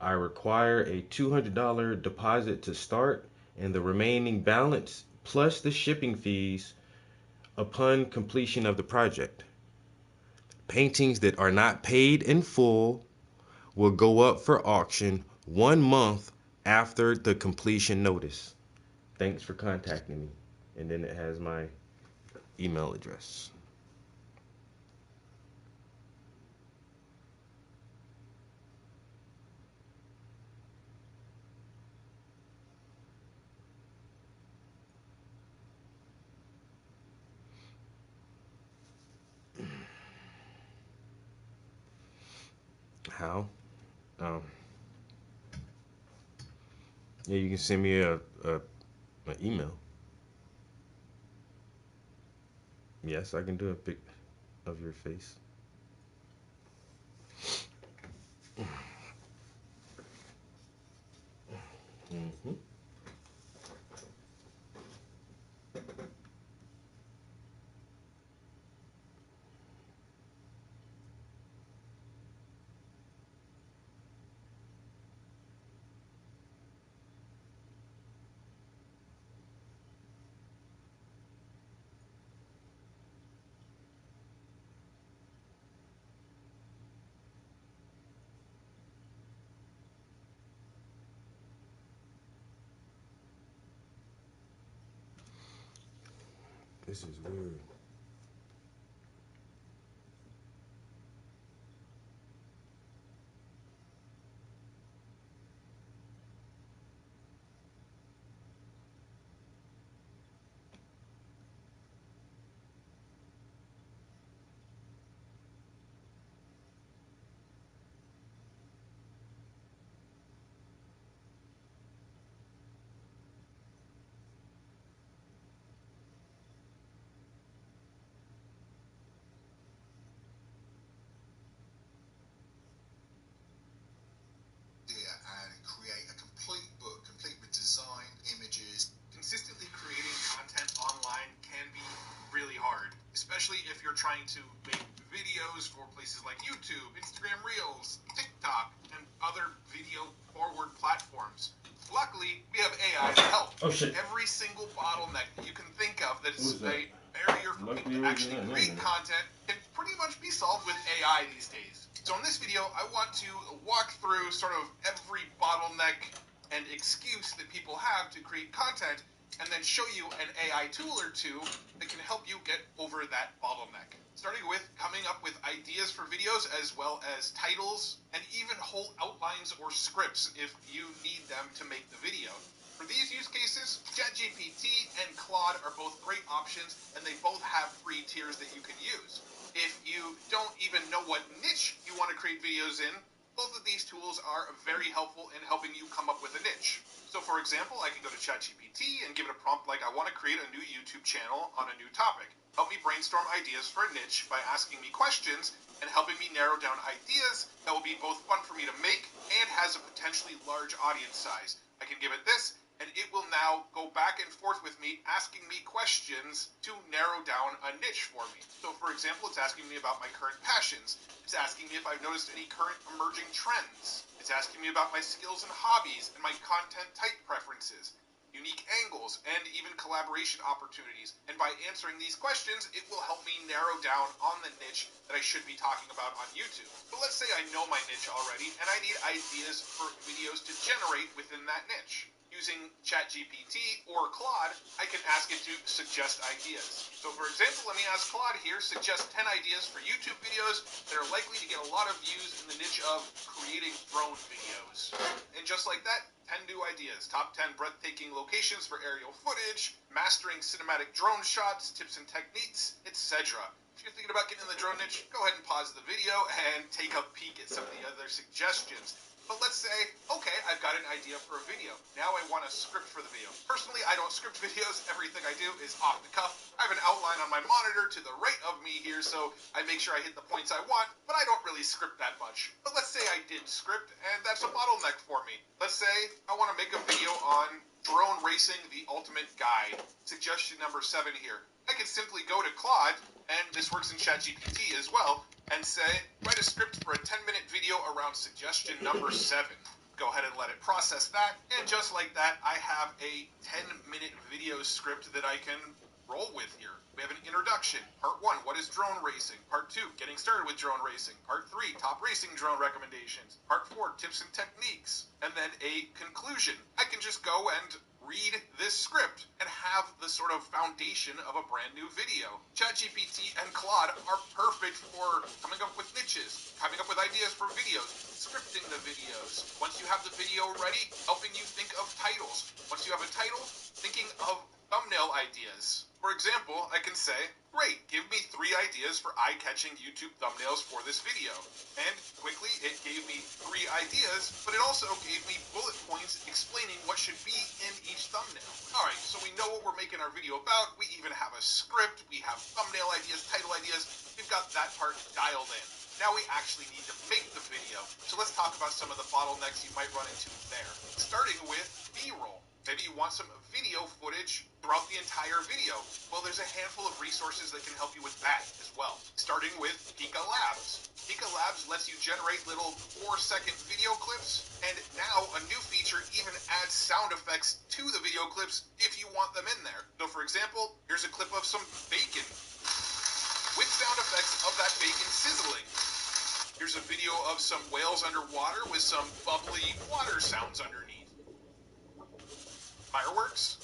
S1: I require a $200 deposit to start, and the remaining balance plus the shipping fees upon completion of the project. Paintings that are not paid in full will go up for auction 1 month after the completion notice. Thanks for contacting me. And then it has my email address. How? Um, yeah, you can send me an email. Yes, I can do a pic of your face. Mm-hmm. This is weird.
S4: YouTube, Instagram Reels, TikTok, and other video-forward platforms. Luckily, we have AI to help.
S6: Oh, shit.
S4: Every single bottleneck that you can think of that is a barrier for people to actually create content can pretty much be solved with AI these days. So in this video, I want to walk through sort of every bottleneck and excuse that people have to create content, and then show you an AI tool or two that can help you get over that bottleneck. Starting with coming up with ideas for videos, as well as titles, and even whole outlines or scripts if you need them to make the video. For these use cases, ChatGPT and Claude are both great options, and they both have free tiers that you can use. If you don't even know what niche you want to create videos in, both of these tools are very helpful in helping you come up with a niche. So for example, I can go to ChatGPT and give it a prompt like, I want to create a new YouTube channel on a new topic. Help me brainstorm ideas for a niche by asking me questions and helping me narrow down ideas that will be both fun for me to make and has a potentially large audience size. I can give it this, and it will now go back and forth with me, asking me questions to narrow down a niche for me. So for example, it's asking me about my current passions. It's asking me if I've noticed any current emerging trends. It's asking me about my skills and hobbies and my content type preferences, unique angles, and even collaboration opportunities. And by answering these questions, it will help me narrow down on the niche that I should be talking about on YouTube. But let's say I know my niche already, and I need ideas for videos to generate within that niche. Using ChatGPT or Claude, I can ask it to suggest ideas. So for example, let me ask Claude here, suggest 10 ideas for YouTube videos that are likely to get a lot of views in the niche of creating drone videos. And just like that, 10 new ideas. Top 10 breathtaking locations for aerial footage, mastering cinematic drone shots, tips and techniques, etc. If you're thinking about getting in the drone niche, go ahead and pause the video and take a peek at some of the other suggestions. But let's say, okay, I've got an idea for a video. Now I want a script for the video. Personally, I don't script videos. Everything I do is off the cuff. I have an outline on my monitor to the right of me here, so I make sure I hit the points I want, but I don't really script that much. But let's say I did script, and that's a bottleneck for me. Let's say I want to make a video on drone racing, the ultimate guide. Suggestion number 7 here. I can simply go to Claude, and this works in ChatGPT as well, and say, write a script for a 10-minute video around suggestion number 7. Go ahead and let it process that, and just like that, I have a 10-minute video script that I can roll with here. We have an introduction. Part 1, what is drone racing? Part 2, getting started with drone racing. Part 3, top racing drone recommendations. Part 4, tips and techniques. And then a conclusion. I can just go and read this script and have the sort of foundation of a brand new video. ChatGPT and Claude are perfect for coming up with niches, coming up with ideas for videos, scripting the videos. Once you have the video ready, helping you think of titles. Once you have a title, thinking of thumbnail ideas. For example, I can say, great, give me 3 ideas for eye-catching YouTube thumbnails for this video. And quickly, it gave me 3 ideas, but it also gave me bullet points explaining what should be in each thumbnail. Alright, so we know what we're making our video about, we even have a script, we have thumbnail ideas, title ideas, we've got that part dialed in. Now we actually need to make the video. So let's talk about some of the bottlenecks you might run into there. Starting with B-roll. Maybe you want some video footage throughout the entire video. Well, there's a handful of resources that can help you with that as well. Starting with Pika Labs. Pika Labs lets you generate little 4-second video clips, and now a new feature even adds sound effects to the video clips if you want them in there. So for example, here's a clip of some bacon with sound effects of that bacon sizzling. Here's a video of some whales underwater with some bubbly water sounds underneath. Fireworks.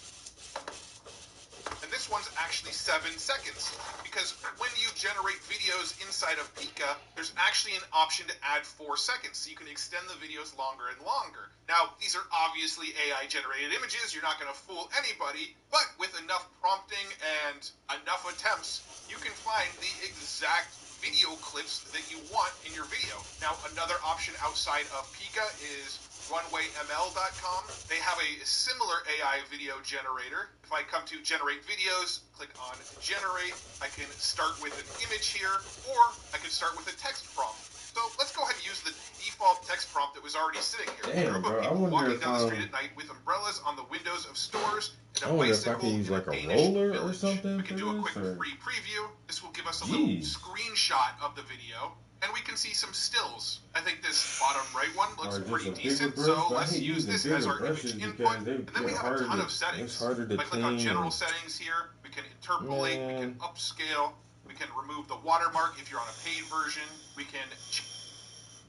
S4: And this one's actually 7 seconds, because when you generate videos inside of Pika, there's actually an option to add 4 seconds, so you can extend the videos longer and longer. Now, these are obviously AI-generated images, you're not going to fool anybody, but with enough prompting and enough attempts, you can find the exact video clips that you want in your video. Now, another option outside of Pika is RunwayML.com. They have a similar AI video generator. If I come to generate videos, click on generate, I can start with an image here, or I can start with a text prompt. So let's go ahead and use the default text prompt that was already sitting here.
S6: Damn, bro, I wonder
S4: walking
S6: if,
S4: down the street at night with umbrellas on the windows of stores and
S6: I
S4: a
S6: wonder if I
S4: bicycle
S6: can use
S4: in
S6: like a
S4: Danish
S6: roller or
S4: village.
S6: something
S4: We can
S6: for
S4: do a
S6: this,
S4: quick
S6: or?
S4: free preview. This will give us a little
S6: Jeez.
S4: screenshot of the video. and we can see some stills. I think this bottom right one looks
S6: Or just
S4: pretty
S6: a bigger
S4: decent,
S6: brush,
S4: so
S6: but I
S4: let's
S6: hate
S4: use
S6: using
S4: this
S6: bigger
S4: as our
S6: brushes
S4: image
S6: because
S4: input.
S6: they
S4: And then we
S6: get
S4: have a ton
S6: harder
S4: of settings.
S6: it's harder to
S4: If I click on
S6: clean
S4: general
S6: and-
S4: settings here, we can interpolate, we can
S6: Man.
S4: upscale, we can remove the watermark if you're on a paid version, we can...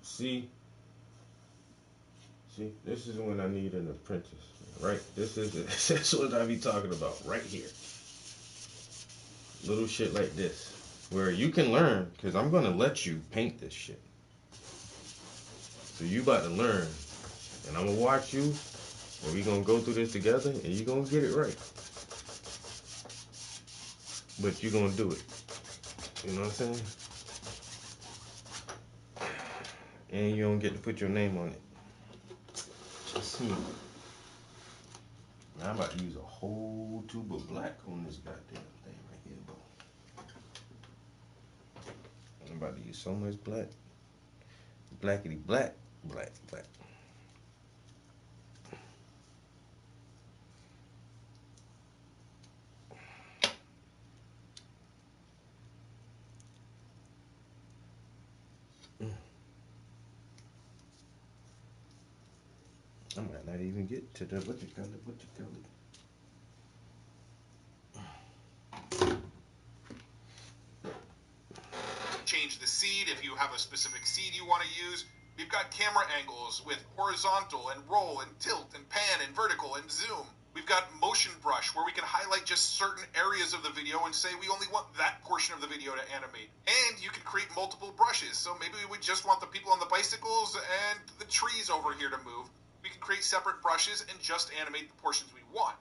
S6: See, this is when I need an apprentice, right? This is it. That's what I be talking about right here. Little shit like this, where you can learn, because I'm gonna let you paint this shit. So you about to learn, and I'm gonna watch you, and we gonna go through this together, and you gonna get it right. But you gonna do it. You know what I'm saying? And you don't get to put your name on it. Just me. Now I'm about to use a whole tube of black on this goddamn thing right here, bro. I'm about to use so much black. Blackity black. Black. I might not even get to the what you call it.
S4: Change the seed if you have a specific seed you want to use. We've got camera angles with horizontal and roll and tilt and pan and vertical and zoom. We've got motion brush where we can highlight just certain areas of the video and say we only want that portion of the video to animate. And you can create multiple brushes. So maybe we just want the people on the bicycles and the trees over here to move. We can create separate brushes and just animate the portions we want.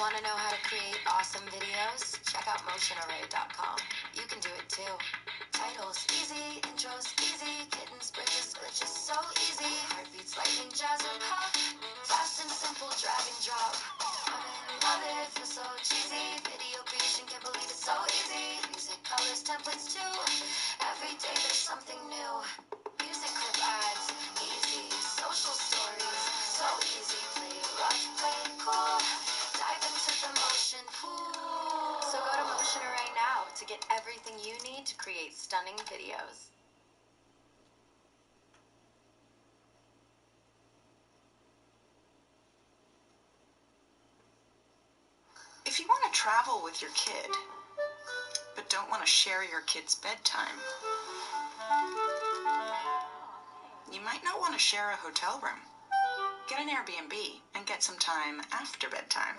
S7: Want to know how to create awesome videos? Check out motionarray.com. You can do it too. Titles easy, intros easy, kittens, bridges, glitches so easy. Heartbeats, lightning, jazz, or pop. Fast and simple, drag and drop. Love it, feels so cheesy. Video creation, can't believe it's so easy. Music, colors, templates too. Every day there's something new. Music clip ads, easy. Social stories, so easy. Play it rough, play it cool. Dive into the motion pool. So go to Motion Array now to get everything you need to create stunning videos.
S8: If you want to travel with your kid, but don't want to share your kid's bedtime, you might not want to share a hotel room. Get an Airbnb and get some time after bedtime.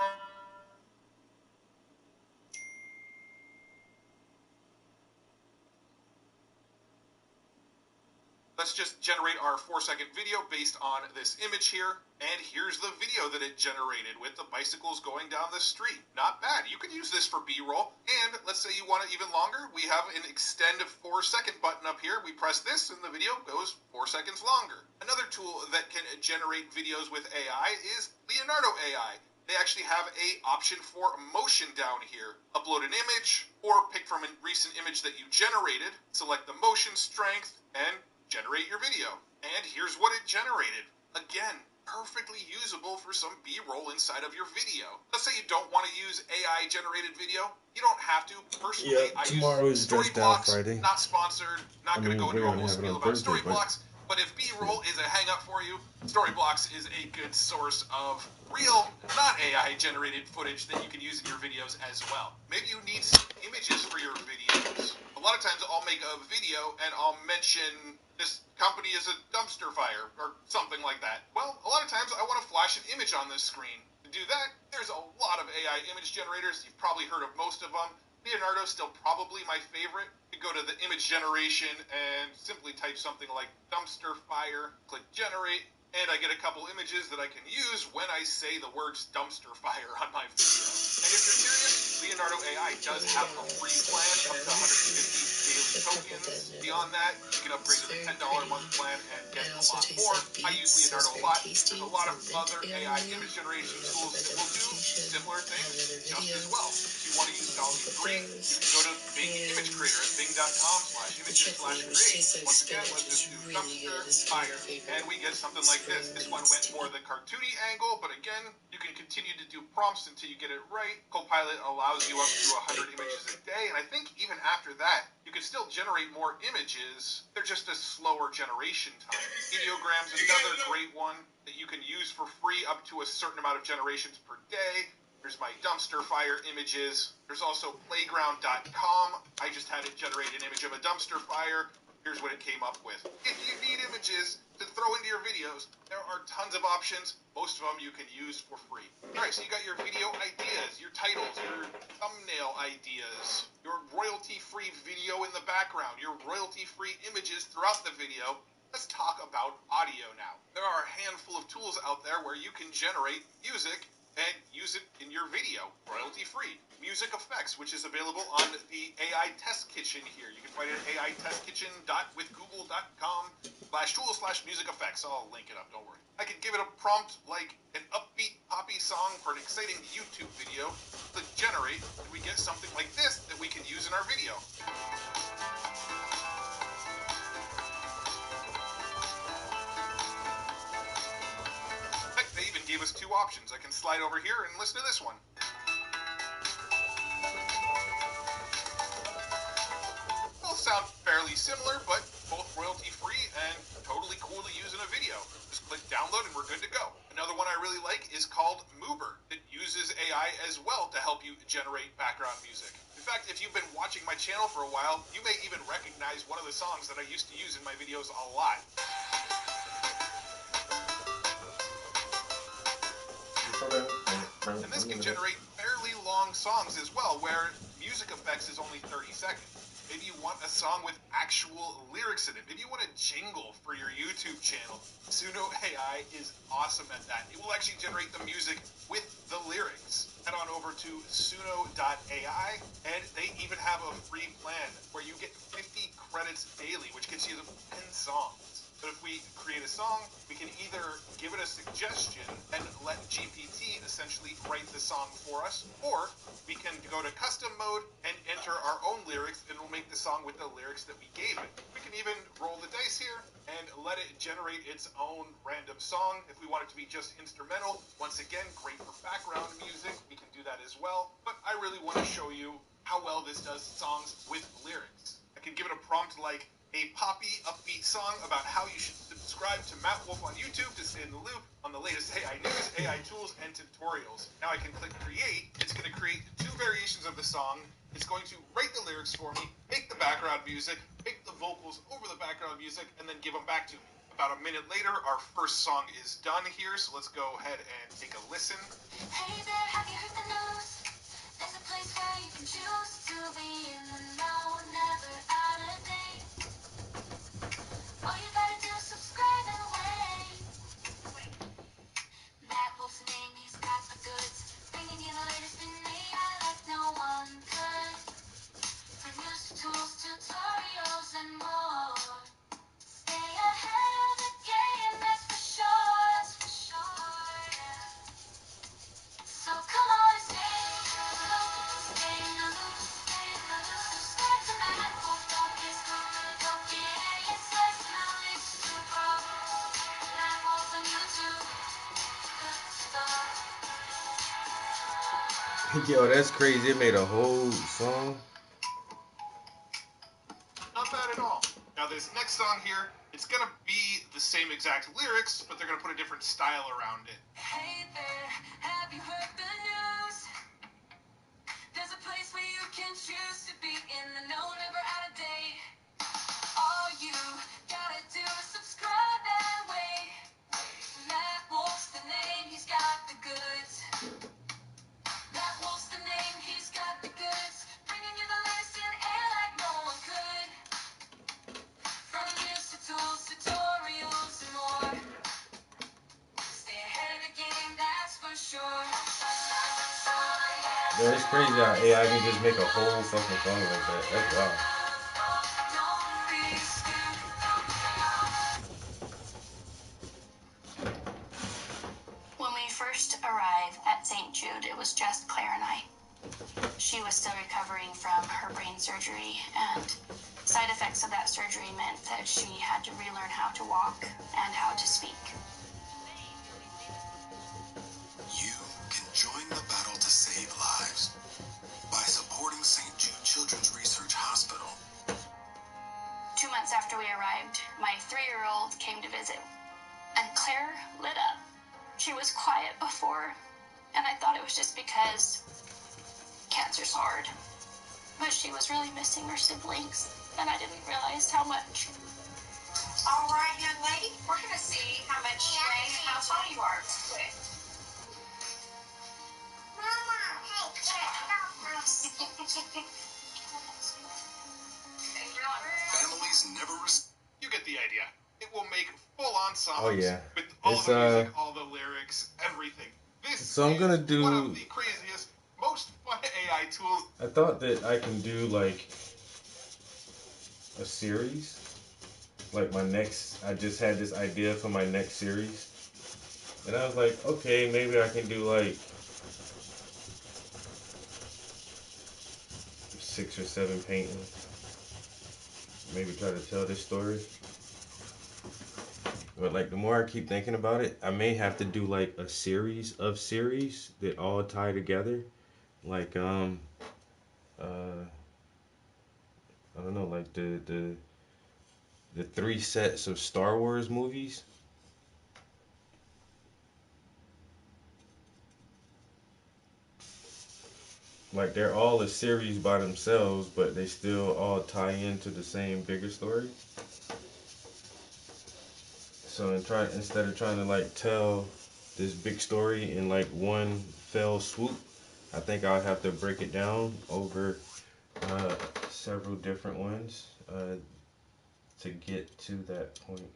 S4: Let's just generate our 4-second video based on this image here. And here's the video that it generated with the bicycles going down the street. Not bad. You could use this for B-roll. And let's say you want it even longer. We have an extend 4-second button up here. We press this and the video goes 4 seconds longer. Another tool that can generate videos with AI is Leonardo AI. They actually have an option for motion down here. Upload an image or pick from a recent image that you generated. Select the motion strength and generate your video. And here's what it generated. Again, perfectly usable for some B-roll inside of your video. Let's say you don't want to use AI generated video. You don't have to. Personally, I use Storyblocks. Not sponsored. Not going to go into a whole spiel about Storyblocks. But if B-roll is a hang-up for you, Storyblocks is a good source of real, not AI-generated footage that you can use in your videos as well. Maybe you need some images for your videos. A lot of times I'll make a video and I'll mention this company is a dumpster fire or something like that. Well, a lot of times I want to flash an image on this screen. To do that, there's a lot of AI image generators. You've probably heard of most of them. Leonardo's still probably my favorite. You go to the image generation and simply type something like dumpster fire, click generate, and I get a couple images that I can use when I say the words dumpster fire on my video. And if you're curious, Leonardo AI does have a free plan up to 150 daily tokens. Beyond that, you can upgrade to the $10 a month plan and get a lot more. I use Leonardo a lot. There's a lot of other AI image generation tools that will do similar things just as well. you want to use DALL-E 3, you can go to Bing Image Creator at bing.com/images/create. Once again, let's just do dumpster fire, and we get something like this. This one went more the cartoony angle, but again, you can continue to do prompts until you get it right. Copilot allows you up to 100 images a day, and I think even after that, you can still generate more images. They're just a slower generation time. Ideogram's another great one that you can use for free up to a certain amount of generations per day. Here's my dumpster fire images. There's also playground.com. I just had it generate an image of a dumpster fire. Here's what it came up with. If you need images to throw into your videos, there are tons of options. Most of them you can use for free. All right, so you got your video ideas, your titles, your thumbnail ideas, your royalty-free video in the background, your royalty-free images throughout the video. Let's talk about audio now. There are a handful of tools out there where you can generate music and use it in your video, royalty-free. Music Effects, which is available on the AI Test Kitchen here. You can find it at aitestkitchen.withgoogle.com/tool/music effects. I'll link it up, don't worry. I could give it a prompt like an upbeat poppy song for an exciting YouTube video to generate, and we get something like this that we can use in our video. They even gave us two options. I can slide over here and listen to this one. Both sound fairly similar, but both royalty-free and totally cool to use in a video. Just click download and we're good to go. Another one I really like is called Moober. It uses AI as well to help you generate background music. In fact, if you've been watching my channel for a while, you may even recognize one of the songs that I used to use in my videos a lot. And this can generate fairly long songs as well, where Music Effects is only 30 seconds. Maybe you want a song with actual lyrics in it. Maybe you want a jingle for your YouTube channel. Suno AI is awesome at that. It will actually generate the music with the lyrics. Head on over to suno.ai, and they even have a free plan where you get 50 credits daily, which gets you 10 songs. But if we create a song, we can either give it a suggestion and let GPT essentially write the song for us, or we can go to custom mode and enter our own lyrics, and we'll make the song with the lyrics that we gave it. We can even roll the dice here and let it generate its own random song. If we want it to be just instrumental, once again, great for background music. We can do that as well. But I really want to show you how well this does songs with lyrics. I can give it a prompt like a poppy, upbeat song about how you should subscribe to Matt Wolf on YouTube to stay in the loop on the latest AI news, AI tools, and tutorials. Now I can click create. It's going to create two variations of the song. It's going to write the lyrics for me, make the background music, make the vocals over the background music, and then give them back to me. About a minute later, our first song is done here, so let's go ahead and take a listen.
S7: Hey there, have you heard the news? There's a place where you can choose to be in the know, never out of date. All you gotta do is subscribe and wait. Matt Wolf's name, he's got the goods, bringing you the latest in AI like no one could. From news to tools, tutorials, and more. Stay ahead of the game, that's for sure, yeah. So come on and stay in the loop, stay in the loop, stay in the loop. Subscribe to Matt Wolf, don't miss the yeah, it's like knowledge to grow. Matt Wolf on YouTube, good stuff.
S6: Yo, that's crazy. It made a whole song.
S4: Not bad at all. Now this next song here, it's going to be the same exact lyrics, but they're going to put a different style around it.
S7: Hey there, have you heard the news? There's a place where you can choose to be in the know, never out of date. All you gotta do is subscribe and wait. Matt Wolf's the name, he's got the goods. Matt Wolf's the name, he's got the goods. Bringing you the latest in air like no one could. From news to tools, tutorials, and more. Stay ahead of the game, that's for sure.
S6: Yo, it's crazy how AI can just make a whole fucking song like that. That's wild.
S7: When we first arrived at St. Jude, it was just Claire and I.
S9: She was still recovering from her brain surgery, and side effects of that surgery meant that she had to relearn how to walk and how to speak.
S10: You can join the battle to save lives by supporting St. Jude Children's Research Hospital.
S9: 2 months after we arrived, my 3-year-old came to visit, and Claire lit up. She was quiet before, and I thought it was just because cancer's hard. But she was really missing her siblings, and I didn't realize how much.
S11: All right, young lady, we're going to see how much you weigh and how tall you are. Quick.
S12: Mama,
S10: Families never
S4: You get the idea. It will make full-on songs.
S6: Oh yeah.
S4: With all
S6: It's
S4: the music, all the lyrics, everything. This
S6: So I'm gonna
S4: is one
S6: do.
S4: of the craziest, most fun AI tools.
S6: I thought that I can do like a series. Like my next, I just had this idea for my next series. And I was like, okay, maybe I can do like 6 or 7 paintings. Maybe try to tell this story. But like the more I keep thinking about it, I may have to do like a series of series that all tie together. Like I don't know, like the 3 sets of Star Wars movies. Like they're all a series by themselves, but they still all tie into the same bigger story. So instead of trying to like tell this big story in like one fell swoop, I think I'll have to break it down over several different ones to get to that point.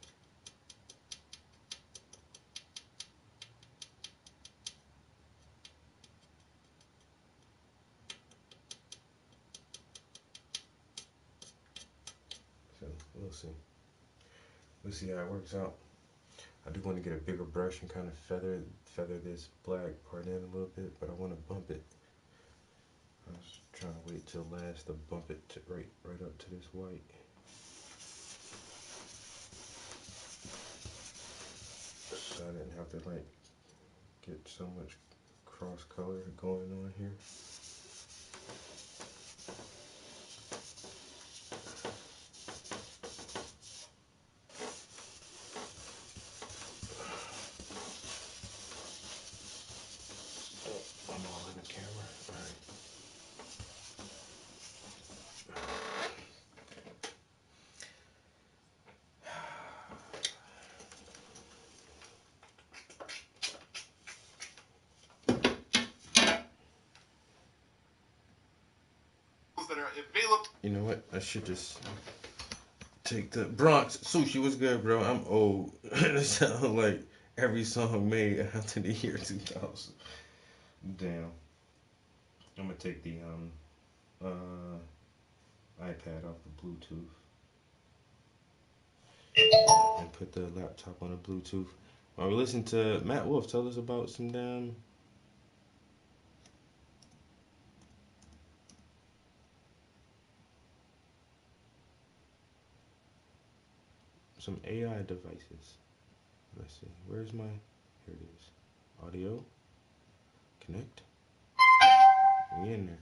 S6: So we'll see. We'll see how it works out. I do want to get a bigger brush and kind of feather this black part in a little bit, but I want to bump it. I was trying to wait till last to bump it to right up to this white. So I didn't have to like get so much cross color going on here. I'm all in the camera. All right.
S4: That are available.
S6: You know what? I should just take the Bronx Sushi. What's good, bro? I'm old. It sounds like every song made after the year 2000. Damn. I'm gonna take the iPad off the Bluetooth and put the laptop on the Bluetooth. While we listen to Matt Wolf, tell us about some AI devices. Let's see. Where's my? Here it is. Audio. Connect. We in there.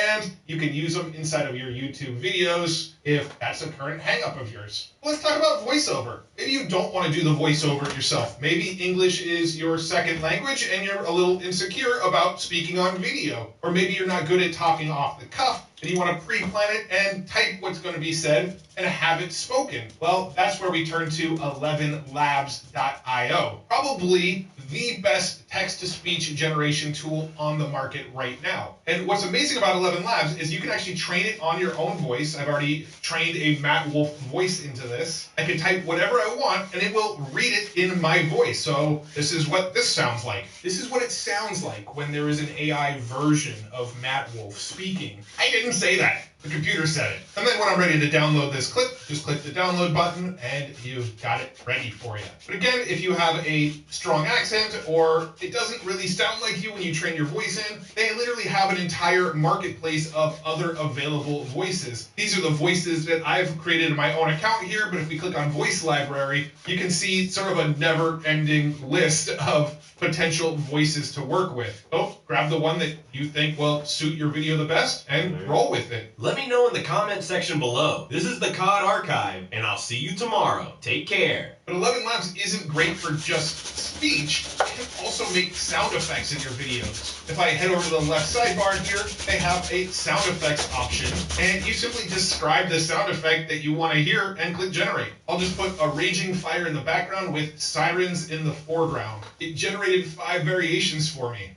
S4: And you can use them inside of your YouTube videos if that's a current hang-up of yours. Let's talk about voiceover. Maybe you don't want to do the voiceover yourself. Maybe English is your second language and you're a little insecure about speaking on video. Or maybe you're not good at talking off the cuff and you want to pre-plan it and type what's going to be said and have it spoken. Well, that's where we turn to 11labs.io. Probably the best text-to-speech generation tool on the market right now. And what's amazing about 11 Labs is you can actually train it on your own voice. I've already trained a Matt Wolf voice into this. I can type whatever I want and it will read it in my voice. So this is what this sounds like. This is what it sounds like when there is an AI version of Matt Wolf speaking. I didn't say that. the computer said it. And then when I'm ready to download this clip, just click the download button and you've got it ready for you. But again, if you have a strong accent or it doesn't really sound like you when you train your voice in, they literally have an entire marketplace of other available voices. These are the voices that I've created in my own account here, but if we click on Voice Library, you can see sort of a never-ending list of potential voices to work with. So grab the one that you think will suit your video the best and roll with it.
S12: Let me know in the comment section below. This is the COD Archive, and I'll see you tomorrow. Take care.
S4: But 11 Labs isn't great for just speech. It can also make sound effects in your videos. If I head over to the left sidebar here, they have a sound effects option, and you simply describe the sound effect that you want to hear and click generate. I'll just put a raging fire in the background with sirens in the foreground. It generated 5 variations for me.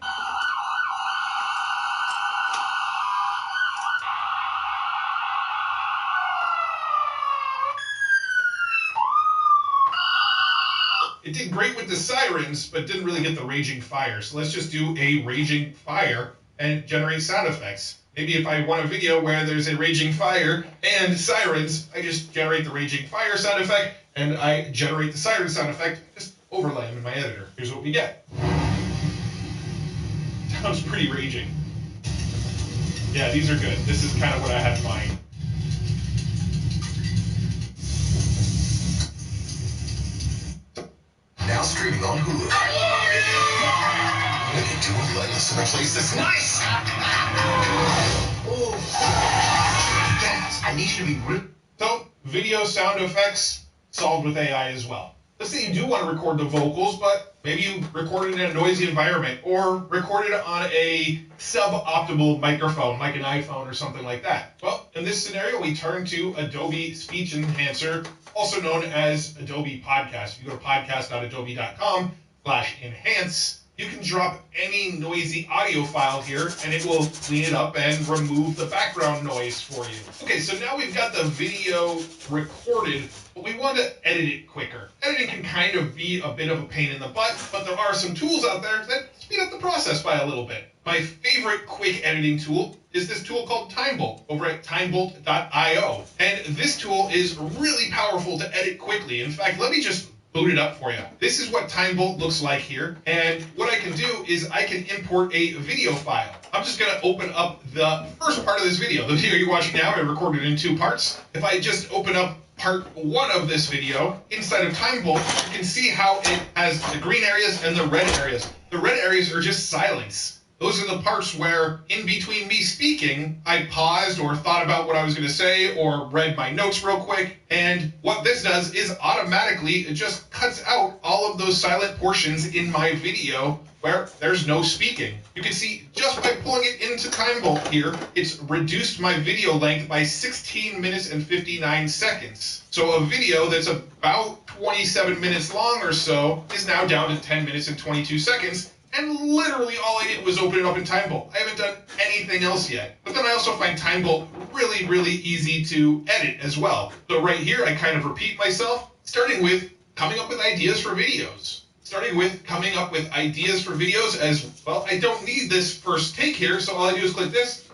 S4: It did great with the sirens, but didn't really get the raging fire. So let's just do a raging fire and generate sound effects. Maybe if I want a video where there's a raging fire and sirens, I just generate the raging fire sound effect and I generate the siren sound effect, just overlay them in my editor. Here's what we get. Sounds pretty raging. Yeah, these are good. This is kind of what I had in mind.
S10: Now streaming on Hulu. What are you doing letting us replace this nice? Oh. Guys, I need you to be
S4: So, video sound effects solved with AI as well. Let's say you do want to record the vocals, but maybe you record it in a noisy environment or record it on a suboptimal microphone like an iPhone or something like that. Well, in this scenario, we turn to Adobe Speech Enhancer, also known as Adobe Podcast. If you go to podcast.adobe.com/enhance, you can drop any noisy audio file here and it will clean it up and remove the background noise for you. Okay, so now we've got the video recorded, but we want to edit it quicker. Editing can kind of be a bit of a pain in the butt, but there are some tools out there that speed up the process by a little bit. My favorite quick editing tool is this tool called TimeBolt over at timebolt.io. And this tool is really powerful to edit quickly. In fact, let me just boot it up for you. This is what TimeBolt looks like here. And what I can do is I can import a video file. I'm just going to open up the first part of this video. The video you're watching now, I recorded in 2 parts. If I just open up part 1 of this video inside of TimeBolt, you can see how it has the green areas and the red areas. The red areas are just silence. Those are the parts where, in between me speaking, I paused or thought about what I was going to say or read my notes real quick. And what this does is automatically, it just cuts out all of those silent portions in my video where there's no speaking. You can see just by pulling it into TimeBolt here, it's reduced my video length by 16 minutes and 59 seconds. So a video that's about 27 minutes long or so is now down to 10 minutes and 22 seconds. And literally all I did was open it up in TimeBolt. I haven't done anything else yet. But then I also find TimeBolt really, really easy to edit as well. So right here, I kind of repeat myself, starting with coming up with ideas for videos. As, well, I don't need this first take here, so all I do is click this,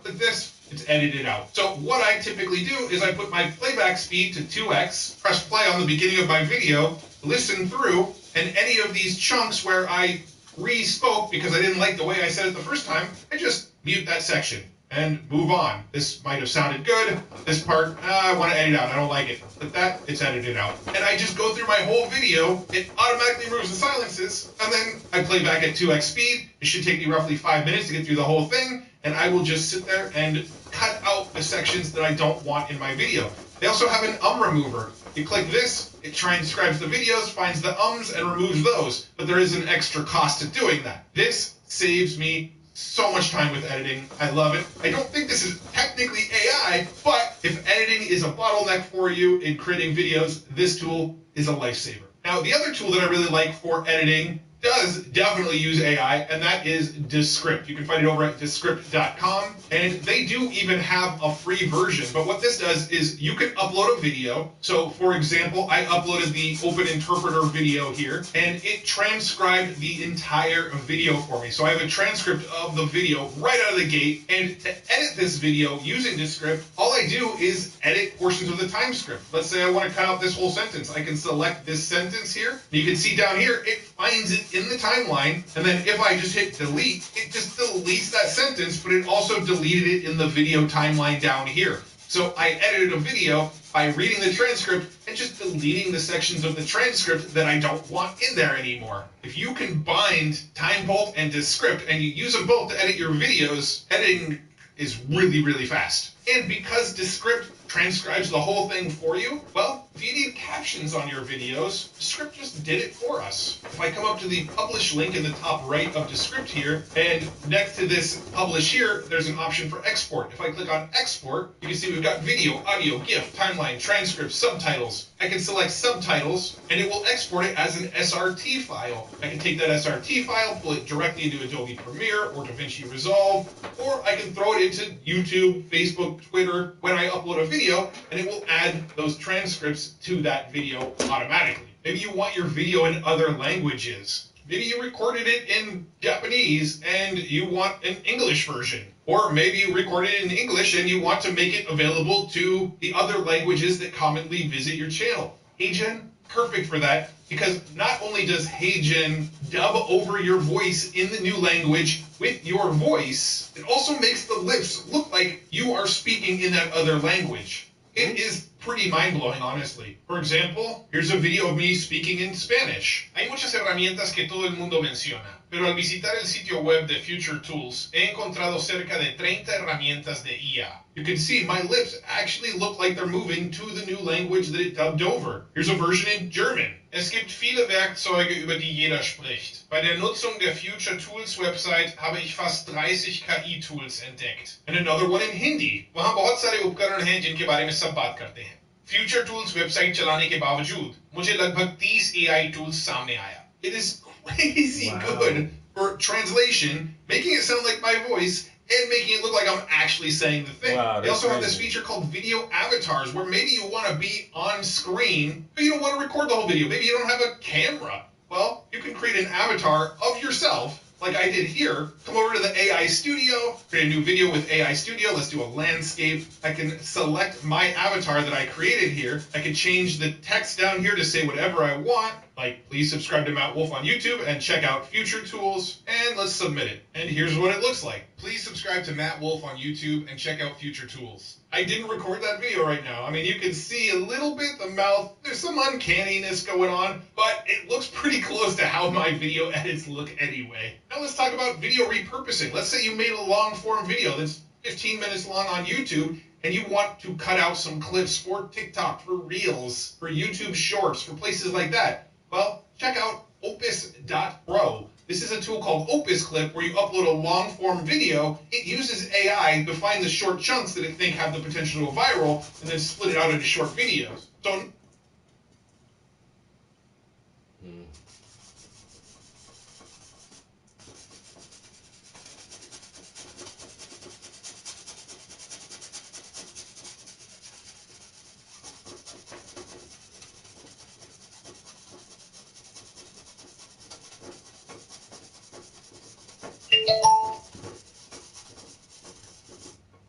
S4: it's edited out. So what I typically do is I put my playback speed to 2x, press play on the beginning of my video, listen through, and any of these chunks where I re-spoke because I didn't like the way I said it the first time, I just mute that section and move on. This might have sounded good. This part, I want to edit out. I don't like it. But that, it's edited out. And I just go through my whole video. It automatically removes the silences. And then I play back at 2x speed. It should take me roughly 5 minutes to get through the whole thing. And I will just sit there and cut out the sections that I don't want in my video. They also have an remover. You click this, it transcribes the videos, finds the ums, and removes those. But there is an extra cost to doing that. This saves me so much time with editing. I love it. I don't think this is technically AI, but if editing is a bottleneck for you in creating videos, this tool is a lifesaver. Now, the other tool that I really like for editing does definitely use AI, and that is Descript. You can find it over at Descript.com, and they do even have a free version. But what this does is you can upload a video. So, for example, I uploaded the Open Interpreter video here, and it transcribed the entire video for me. So I have a transcript of the video right out of the gate, and to edit this video using Descript, all I do is edit portions of the time script. Let's say I want to cut out this whole sentence. I can select this sentence here. You can see down here, it finds it in the timeline, and then if I just hit delete, it just deletes that sentence, but it also deleted it in the video timeline down here. So I edited a video by reading the transcript and just deleting the sections of the transcript that I don't want in there anymore. If you combined TimeVault and Descript and you use them both to edit your videos, editing is really, really fast. And because Descript transcribes the whole thing for you, well, if you need captions on your videos, Descript just did it for us. If I come up to the publish link in the top right of Descript here, and next to this publish here, there's an option for export. If I click on export, you can see we've got video, audio, GIF, timeline, transcript, subtitles. I can select subtitles, and it will export it as an SRT file. I can take that SRT file, pull it directly into Adobe Premiere or DaVinci Resolve, or I can throw it into YouTube, Facebook, Twitter when I upload a video, and it will add those transcripts to that video automatically. Maybe you want your video in other languages. Maybe you recorded it in Japanese and you want an English version. Or maybe you recorded it in English and you want to make it available to the other languages that commonly visit your channel. HeyGen, perfect for that, because not only does HeyGen dub over your voice in the new language with your voice, it also makes the lips look like you are speaking in that other language. It is pretty mind-blowing, honestly. For example, here's a video of me speaking in Spanish. Hay muchas herramientas que todo el mundo menciona, pero al visitar el sitio web de Future Tools, he encontrado cerca de 30 herramientas de IA. You can see my lips actually look like they're moving to the new language that it dubbed over. Here's a version in German. Es gibt viele Werkzeuge, über die jeder spricht. Bei der Nutzung der Future Tools Website habe ich fast 30 KI-Tools entdeckt. And another one in Hindi. वहाँ बहुत सारे उपकरण हैं जिनके बारे में सब बात करते हैं. Future Tools website चलाने के बावजूद मुझे लगभग 30 AI tools सामने आया. It is crazy good for translation, making it sound like my voice and making it look like I'm actually saying the thing.
S6: Wow,
S4: they also have this
S6: crazy.
S4: feature called video avatars, where maybe you want to be on screen, but you don't want to record the whole video. Maybe you don't have a camera. Well, you can create an avatar of yourself, like I did here. Come over to the AI Studio, create a new video with AI Studio. Let's do a landscape. I can select my avatar that I created here. I can change the text down here to say whatever I want. Like, please subscribe to Matt Wolf on YouTube and check out Future Tools, and let's submit it. And here's what it looks like. Please subscribe to Matt Wolf on YouTube and check out Future Tools. I didn't record that video right now. I mean, you can see a little bit the mouth. There's some uncanniness going on, but it looks pretty close to how my video edits look anyway. Now let's talk about video repurposing. Let's say you made a long form video that's 15 minutes long on YouTube, and you want to cut out some clips for TikTok, for Reels, for YouTube Shorts, for places like that. Well, check out Opus.pro. This is a tool called Opus Clip where you upload a long-form video. It uses AI to find the short chunks that it thinks have the potential to go viral and then split it out into short videos. So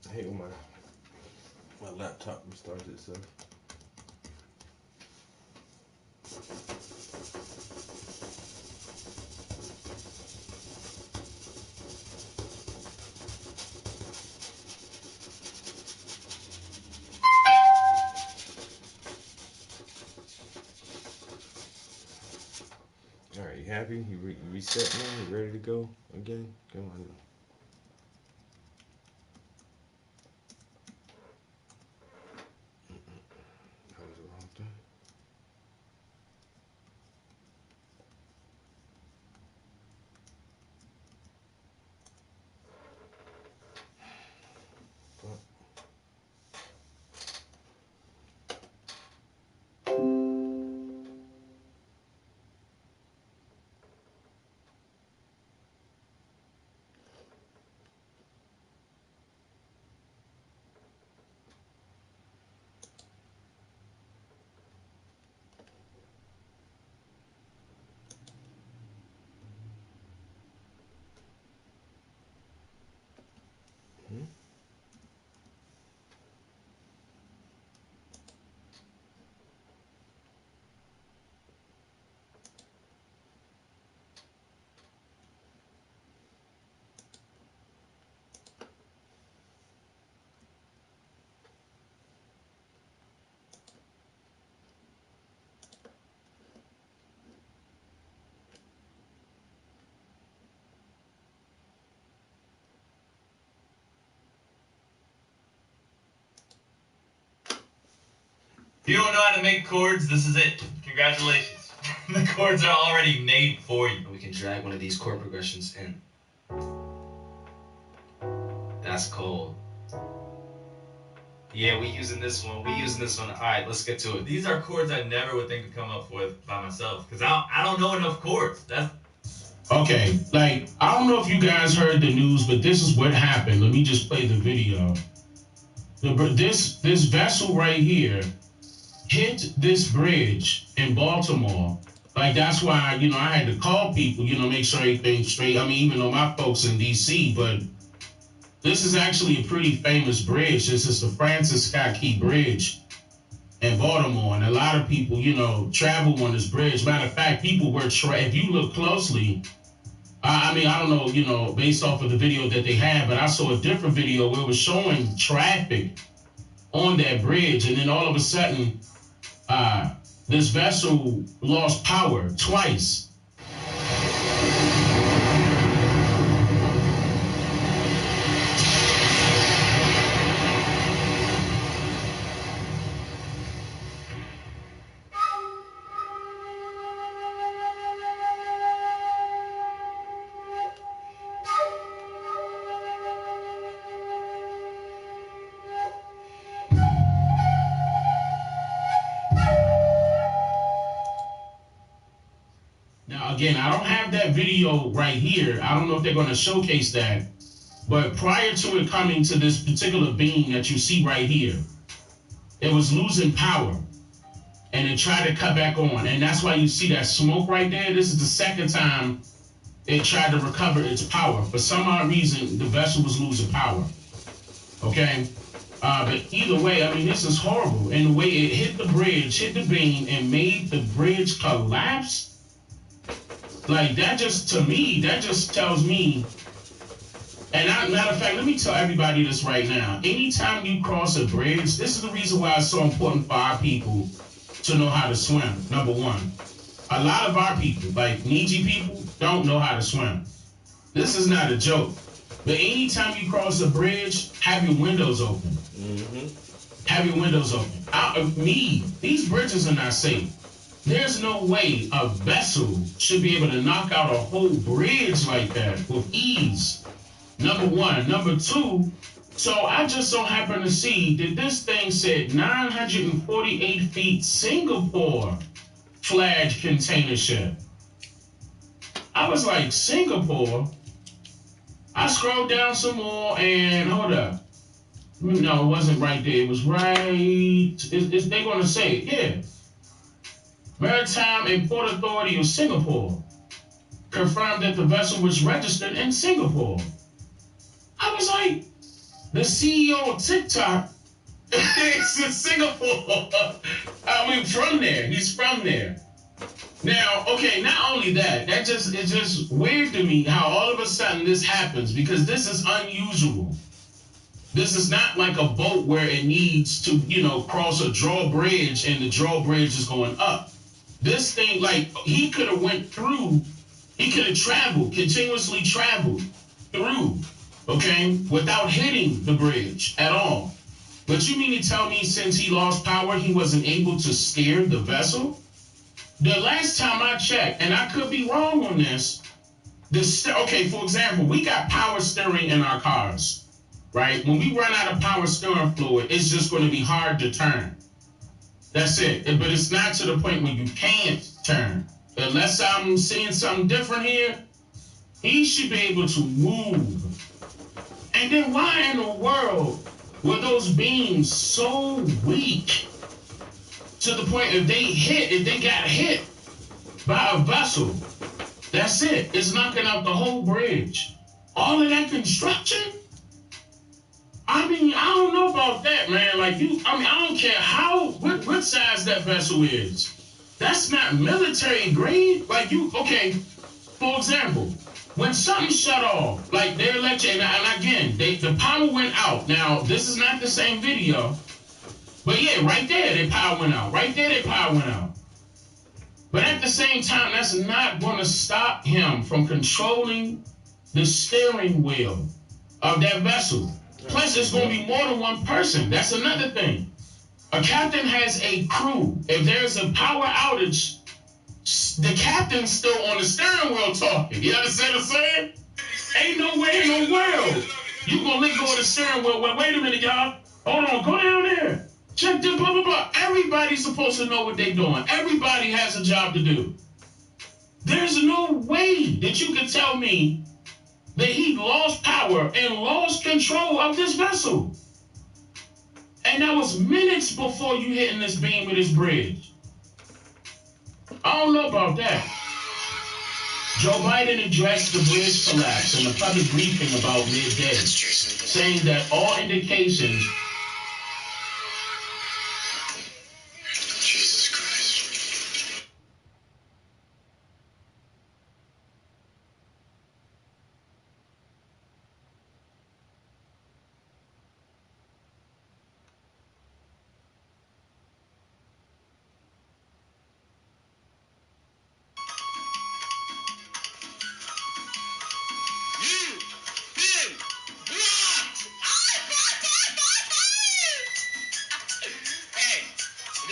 S6: I hate when my laptop restarts itself. All right, you happy? You reset now? You ready to go again? Come on. That was the wrong thing.
S12: If you don't know how to make cords, this is it. Congratulations. The cords are already made for you.
S1: We can drag one of these chord progressions in. That's cold. Yeah, we using this one. All right, let's get to it.
S12: These are chords I never would think to come up with by myself, because I don't know enough chords.
S13: Okay, like, I don't know if you guys heard the news, but this is what happened. Let me just play the video. This vessel right here hit this bridge in Baltimore. Like, that's why, you know, I had to call people, you know, make sure everything's straight. I mean, even though my folks in D.C., but this is actually a pretty famous bridge. This is the Francis Scott Key Bridge in Baltimore. And a lot of people, you know, travel on this bridge. Matter of fact, people were, if you look closely, I mean, I don't know, you know, based off of the video that they had, but I saw a different video where it was showing traffic on that bridge. And then all of a sudden, this vessel lost power twice. Again, I don't have that video right here. I don't know if they're going to showcase that. But prior to it coming to this particular beam that you see right here, it was losing power. And it tried to cut back on. And that's why you see that smoke right there. This is the second time it tried to recover its power. For some odd reason, the vessel was losing power. Okay? But either way, I mean, this is horrible. And the way it hit the bridge, hit the beam, and made the bridge collapse, like, that just, to me, that just tells me, and matter of fact, let me tell everybody this right now. Anytime you cross a bridge, this is the reason why it's so important for our people to know how to swim, number one. A lot of our people, like Niji people, don't know how to swim. This is not a joke. But anytime you cross a bridge, have your windows open. Mm-hmm. Have your windows open. These bridges are not safe. There's no way a vessel should be able to knock out a whole bridge like that with ease. Number one. Number two, so I just so happen to see that this thing said 948 feet Singapore flagged container ship. I was like, Singapore? I scrolled down some more and hold up. No, it wasn't right there. It was right. They're going to say it, yeah. Maritime and Port Authority of Singapore confirmed that the vessel was registered in Singapore. I was like, the CEO of TikTok is in Singapore. I mean, from there. He's from there. Now, okay, not only that, it's just weird to me how all of a sudden this happens, because this is unusual. This is not like a boat where it needs to, you know, cross a drawbridge and the drawbridge is going up. This thing, like, he could have went through, he could have continuously traveled through, okay, without hitting the bridge at all. But you mean to tell me since he lost power, he wasn't able to steer the vessel? The last time I checked, and I could be wrong on this, okay, for example, we got power steering in our cars, right? When we run out of power steering fluid, it's just going to be hard to turn. That's it. But it's not to the point where you can't turn. Unless I'm seeing something different here, he should be able to move. And then why in the world were those beams so weak to the point if they got hit by a vessel, that's it. It's knocking out the whole bridge. All of that construction? I mean, I don't know about that, man. Like, I don't care what size that vessel is. That's not military grade. Like, okay, for example, when something shut off, like their electric, and again, the power went out. Now, this is not the same video, but yeah, right there, their power went out. Right there, their power went out. But at the same time, that's not going to stop him from controlling the steering wheel of that vessel. Plus, there's going to be more than one person. That's another thing. A captain has a crew. If there's a power outage, the captain's still on the steering wheel talking. You understand what I'm saying? Ain't no way in the world you gonna let go of the steering wheel. Well, wait a minute, y'all. Hold on, go down there. Check this, blah, blah, blah. Everybody's supposed to know what they're doing. Everybody has a job to do. There's no way that you can tell me that he lost power and lost control of this vessel. And that was minutes before you hitting this beam of this bridge. I don't know about that. Joe Biden addressed the bridge collapse in a public briefing about midday, saying that all indications.
S10: Jesus Christ.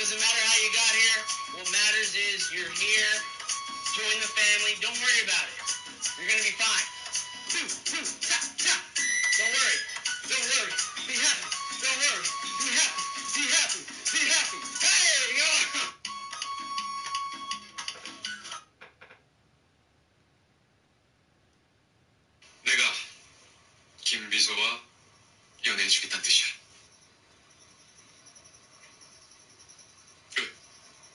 S5: Doesn't matter how you got here. What matters is you're here. Join the family. Don't worry about it. You're gonna be fine. Don't worry. Don't worry. Be happy. Don't worry. Be happy. Be happy. Be happy. Hey, yo!
S10: 내가 김비서와 연애해주겠다는 뜻이야.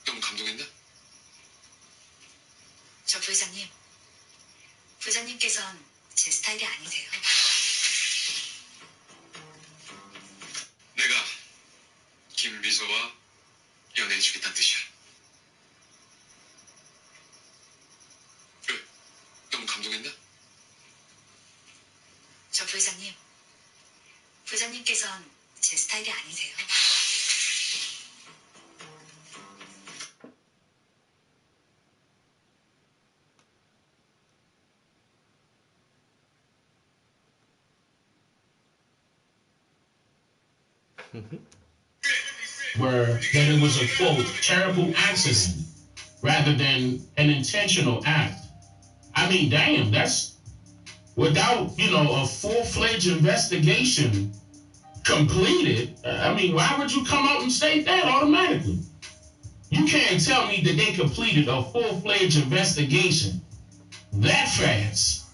S10: 너무 감동했나?
S14: 저 부회장님, 부회장님께서는 제 스타일이 아니세요.
S10: 내가 김비서와 연애해주겠다는 뜻이야. 너무 감동했나?
S14: 저 부회장님, 부회장님께서는 제 스타일이 아니세요.
S13: Where that it was a quote terrible accident rather than an intentional act. I mean, damn, that's without a full-fledged investigation completed. I mean, why would you come out and state that automatically? You can't tell me that they completed a full-fledged investigation that fast.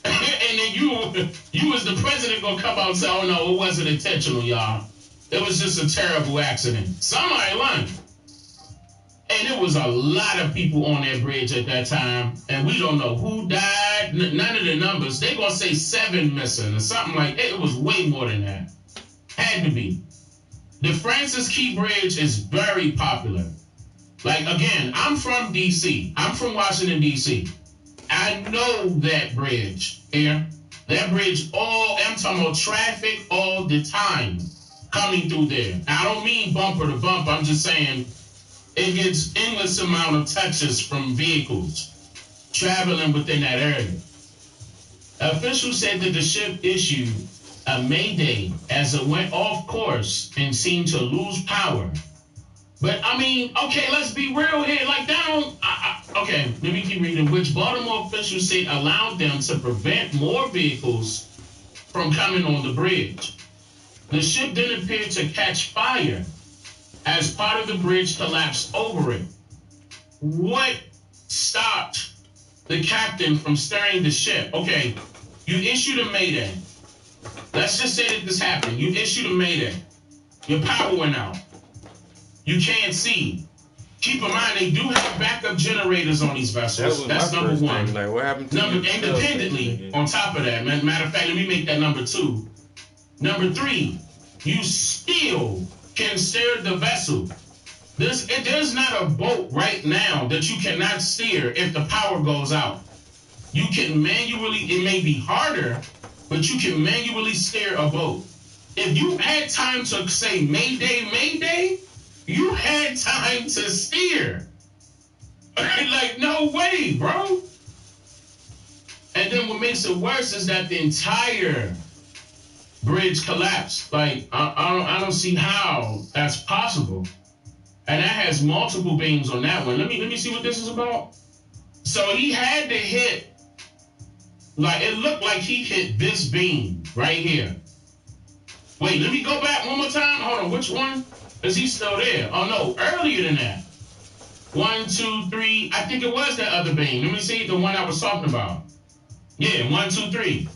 S13: And then you as the president gonna come out and say, oh no, it wasn't intentional, y'all. It was just a terrible accident. Somebody lying. And there was a lot of people on that bridge at that time, and we don't know who died. None of the numbers. They're gonna say 7 missing or something like that. It was way more than that. Had to be. The Francis Key Bridge is very popular. Like, again, I'm from DC. I'm from Washington, DC. I know that bridge here. That bridge, I'm talking about traffic all the time coming through there. I don't mean bumper to bumper. I'm just saying it gets endless amount of touches from vehicles traveling within that area. Officials said that the ship issued a mayday as it went off course and seemed to lose power. But I mean, okay, let's be real here. Like, okay, let me keep reading. Which Baltimore officials said allowed them to prevent more vehicles from coming on the bridge. The ship then appeared to catch fire as part of the bridge collapsed over it. What stopped the captain from steering the ship? Okay, you issued a mayday. Let's just say that this happened. You issued a mayday. Your power went out. You can't see. Keep in mind, they do have backup generators on these vessels. That's number one.
S6: Thing. Like, what happened to
S13: independently, on top of that, matter of fact, let me make that number 2. Number 3, you still can steer the vessel. There's not a boat right now that you cannot steer if the power goes out. You can manually, it may be harder, but you can manually steer a boat. If you had time to say Mayday, Mayday, you had time to steer. Like, no way, bro. And then what makes it worse is that the entire bridge collapsed. Like, I don't see how that's possible. And that has multiple beams on that one. Let me see what this is about. So he had to hit, like, it looked like he hit this beam right here. Wait, let me go back one more time. Hold on, which one? Is he still there? Oh no, earlier than that. 1, 2, 3. I think it was that other beam. Let me see, the one I was talking about. Yeah, 1, 2, 3.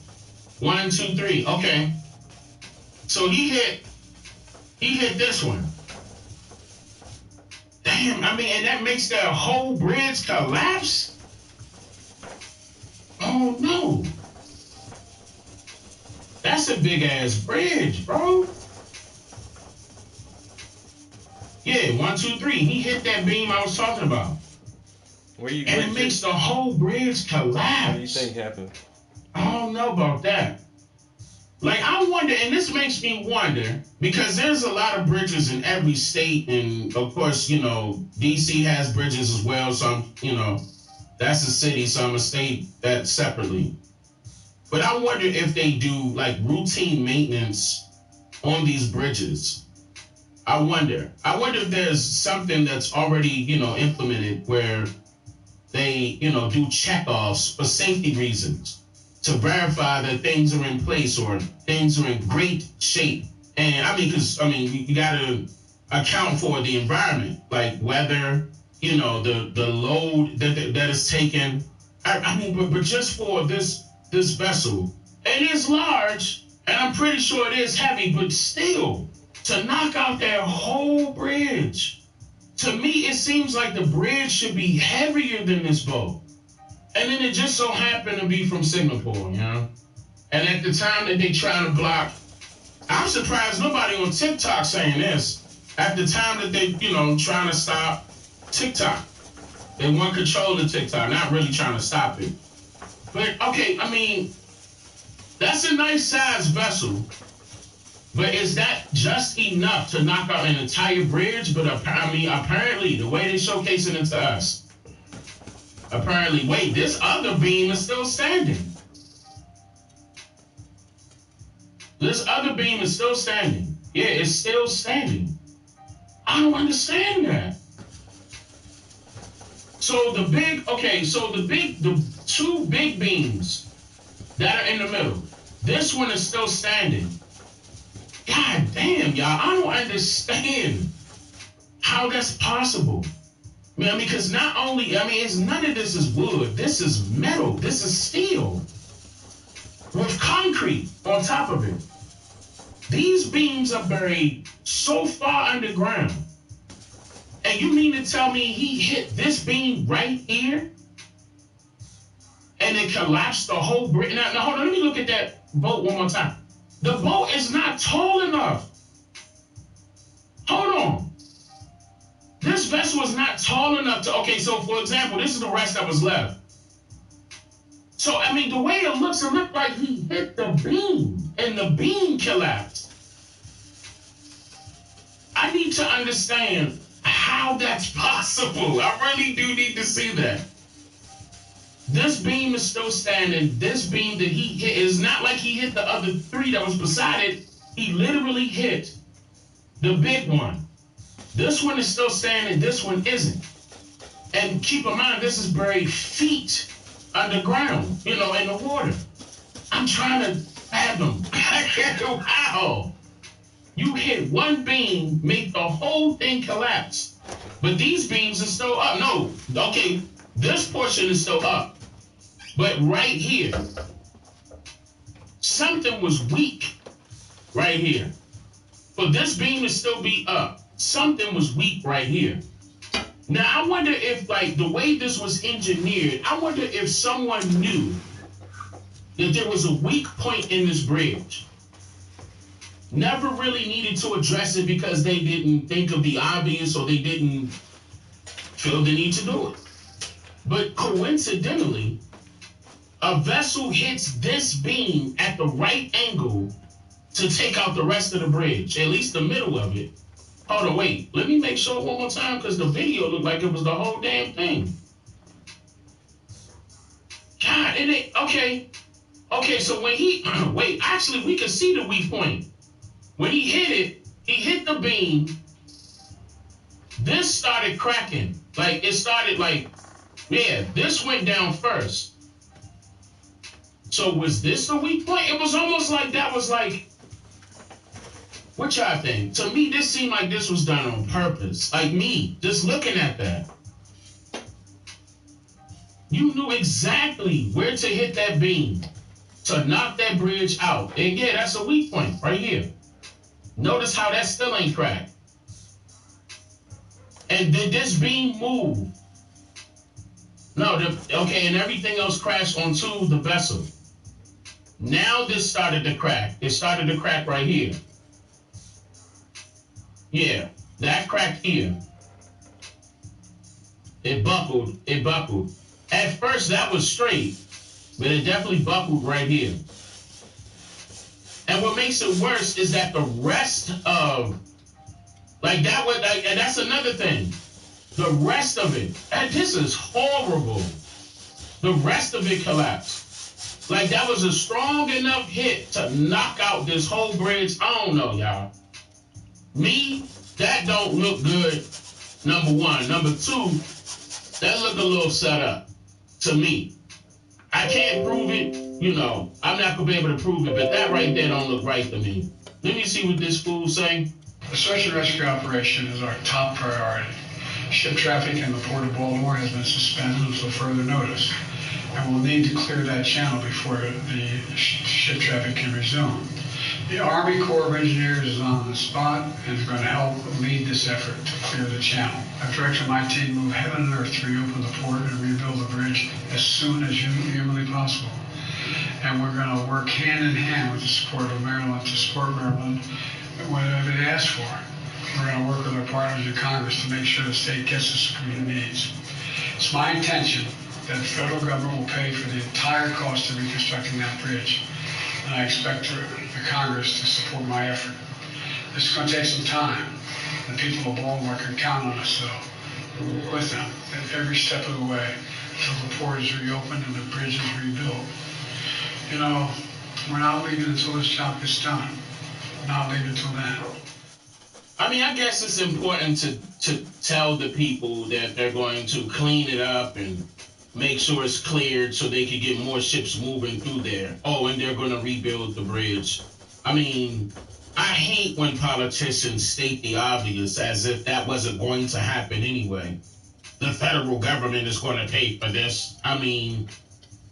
S13: 1, 2, 3. Okay. So he hit this one. Damn, I mean, and that makes that whole bridge collapse? Oh no. That's a big ass bridge, bro. Yeah, 1, 2, 3. He hit that beam I was talking about.
S6: Where you
S13: and it makes the whole bridge collapse.
S6: What do you think happened?
S13: I don't know about that. Like, I wonder, and this makes me wonder, because there's a lot of bridges in every state, and of course, you know, DC has bridges as well, so that's a city, so I'm gonna state that separately. But I wonder if they do, like, routine maintenance on these bridges. I wonder if there's something that's already, implemented where they, do checkoffs for safety reasons to verify that things are in place or things are in great shape. And you gotta account for the environment, like weather, the load that is taken. But just for this vessel, it is large, and I'm pretty sure it is heavy, but still, to knock out that whole bridge, to me, it seems like the bridge should be heavier than this boat. And then it just so happened to be from Singapore, And at the time that they trying to block, I'm surprised nobody on TikTok saying this. At the time that they, trying to stop TikTok. They want control of TikTok, not really trying to stop it. But, okay, that's a nice size vessel. But is that just enough to knock out an entire bridge? But apparently, the way they're showcasing it to us, apparently, wait, this other beam is still standing. This other beam is still standing. Yeah, it's still standing. I don't understand that. So the two big beams that are in the middle, this one is still standing. God damn, y'all, I don't understand how that's possible. Because not only, none of this is wood. This is metal. This is steel with concrete on top of it. These beams are buried so far underground. And you mean to tell me he hit this beam right here? And it collapsed the whole bridge? Now, hold on, let me look at that boat one more time. The boat is not tall enough. Hold on. This vessel is not tall enough to, okay, so for example, this is the rest that was left. So, the way it looked like he hit the beam and the beam collapsed. I need to understand how that's possible. I really do need to see that. This beam is still standing. This beam that he hit is not like he hit the other three that was beside it. He literally hit the big one. This one is still standing. This one isn't. And keep in mind, this is buried feet underground, in the water. I'm trying to fathom. Wow. You hit one beam, make the whole thing collapse. But these beams are still up. No, okay, this portion is still up. But right here, something was weak right here. For this beam to still be up, something was weak right here. Now, I wonder if, the way this was engineered, I wonder if someone knew that there was a weak point in this bridge. Never really needed to address it because they didn't think of the obvious or they didn't feel the need to do it. But coincidentally, a vessel hits this beam at the right angle to take out the rest of the bridge, at least the middle of it. Hold on, wait. Let me make sure one more time because the video looked like it was the whole damn thing. God, okay. Okay, so when he, wait, actually we can see the weak point. When he hit the beam, this started cracking. Like, it started like, yeah, this went down first. So was this the weak point? It was almost like that was like, what y'all think? To me, this seemed like this was done on purpose. Like me, just looking at that. You knew exactly where to hit that beam to knock that bridge out. And yeah, that's a weak point right here. Notice how that still ain't cracked. And did this beam move? No, okay, and everything else crashed onto the vessel. Now this started to crack. It started to crack right here. Yeah, that cracked here. It buckled. It buckled. At first, that was straight, but it definitely buckled right here. And what makes it worse is that the rest of, like that was, like, and that's another thing. The rest of it, and this is horrible. The rest of it collapsed. Like that was a strong enough hit to knock out this whole bridge. I don't know, y'all. Me, that don't look good, number one. Number two, that look a little set up to me. I can't prove it, you know. I'm not going to be able to prove it, but that right there don't look right to me. Let me see what this fool's saying.
S15: The search and rescue operation is our top priority. Ship traffic in the Port of Baltimore has been suspended until further notice, and we'll need to clear that channel before the ship traffic can resume. The Army Corps of Engineers is on the spot and is going to help lead this effort to clear the channel. I've directed my team to move heaven and earth to reopen the port and rebuild the bridge as soon as humanly possible. And we're going to work hand in hand with the support of Maryland to support Maryland whatever they ask for. We're going to work with our partners in Congress to make sure the state gets the support it needs. It's my intention that the federal government will pay for the entire cost of reconstructing that bridge. And I expect the Congress to support my effort. This is going to take some time. The people of Baltimore can count on us, though. We're with them at every step of the way until the port is reopened and the bridge is rebuilt. You know, we're not leaving until this job is done. We're not leaving until then.
S13: I mean, I guess it's important to tell the people that they're going to clean it up and make sure it's cleared so they can get more ships moving through there. Oh, and they're going to rebuild the bridge. I mean, I hate when politicians state the obvious as if that wasn't going to happen anyway. The federal government is going to pay for this. I mean,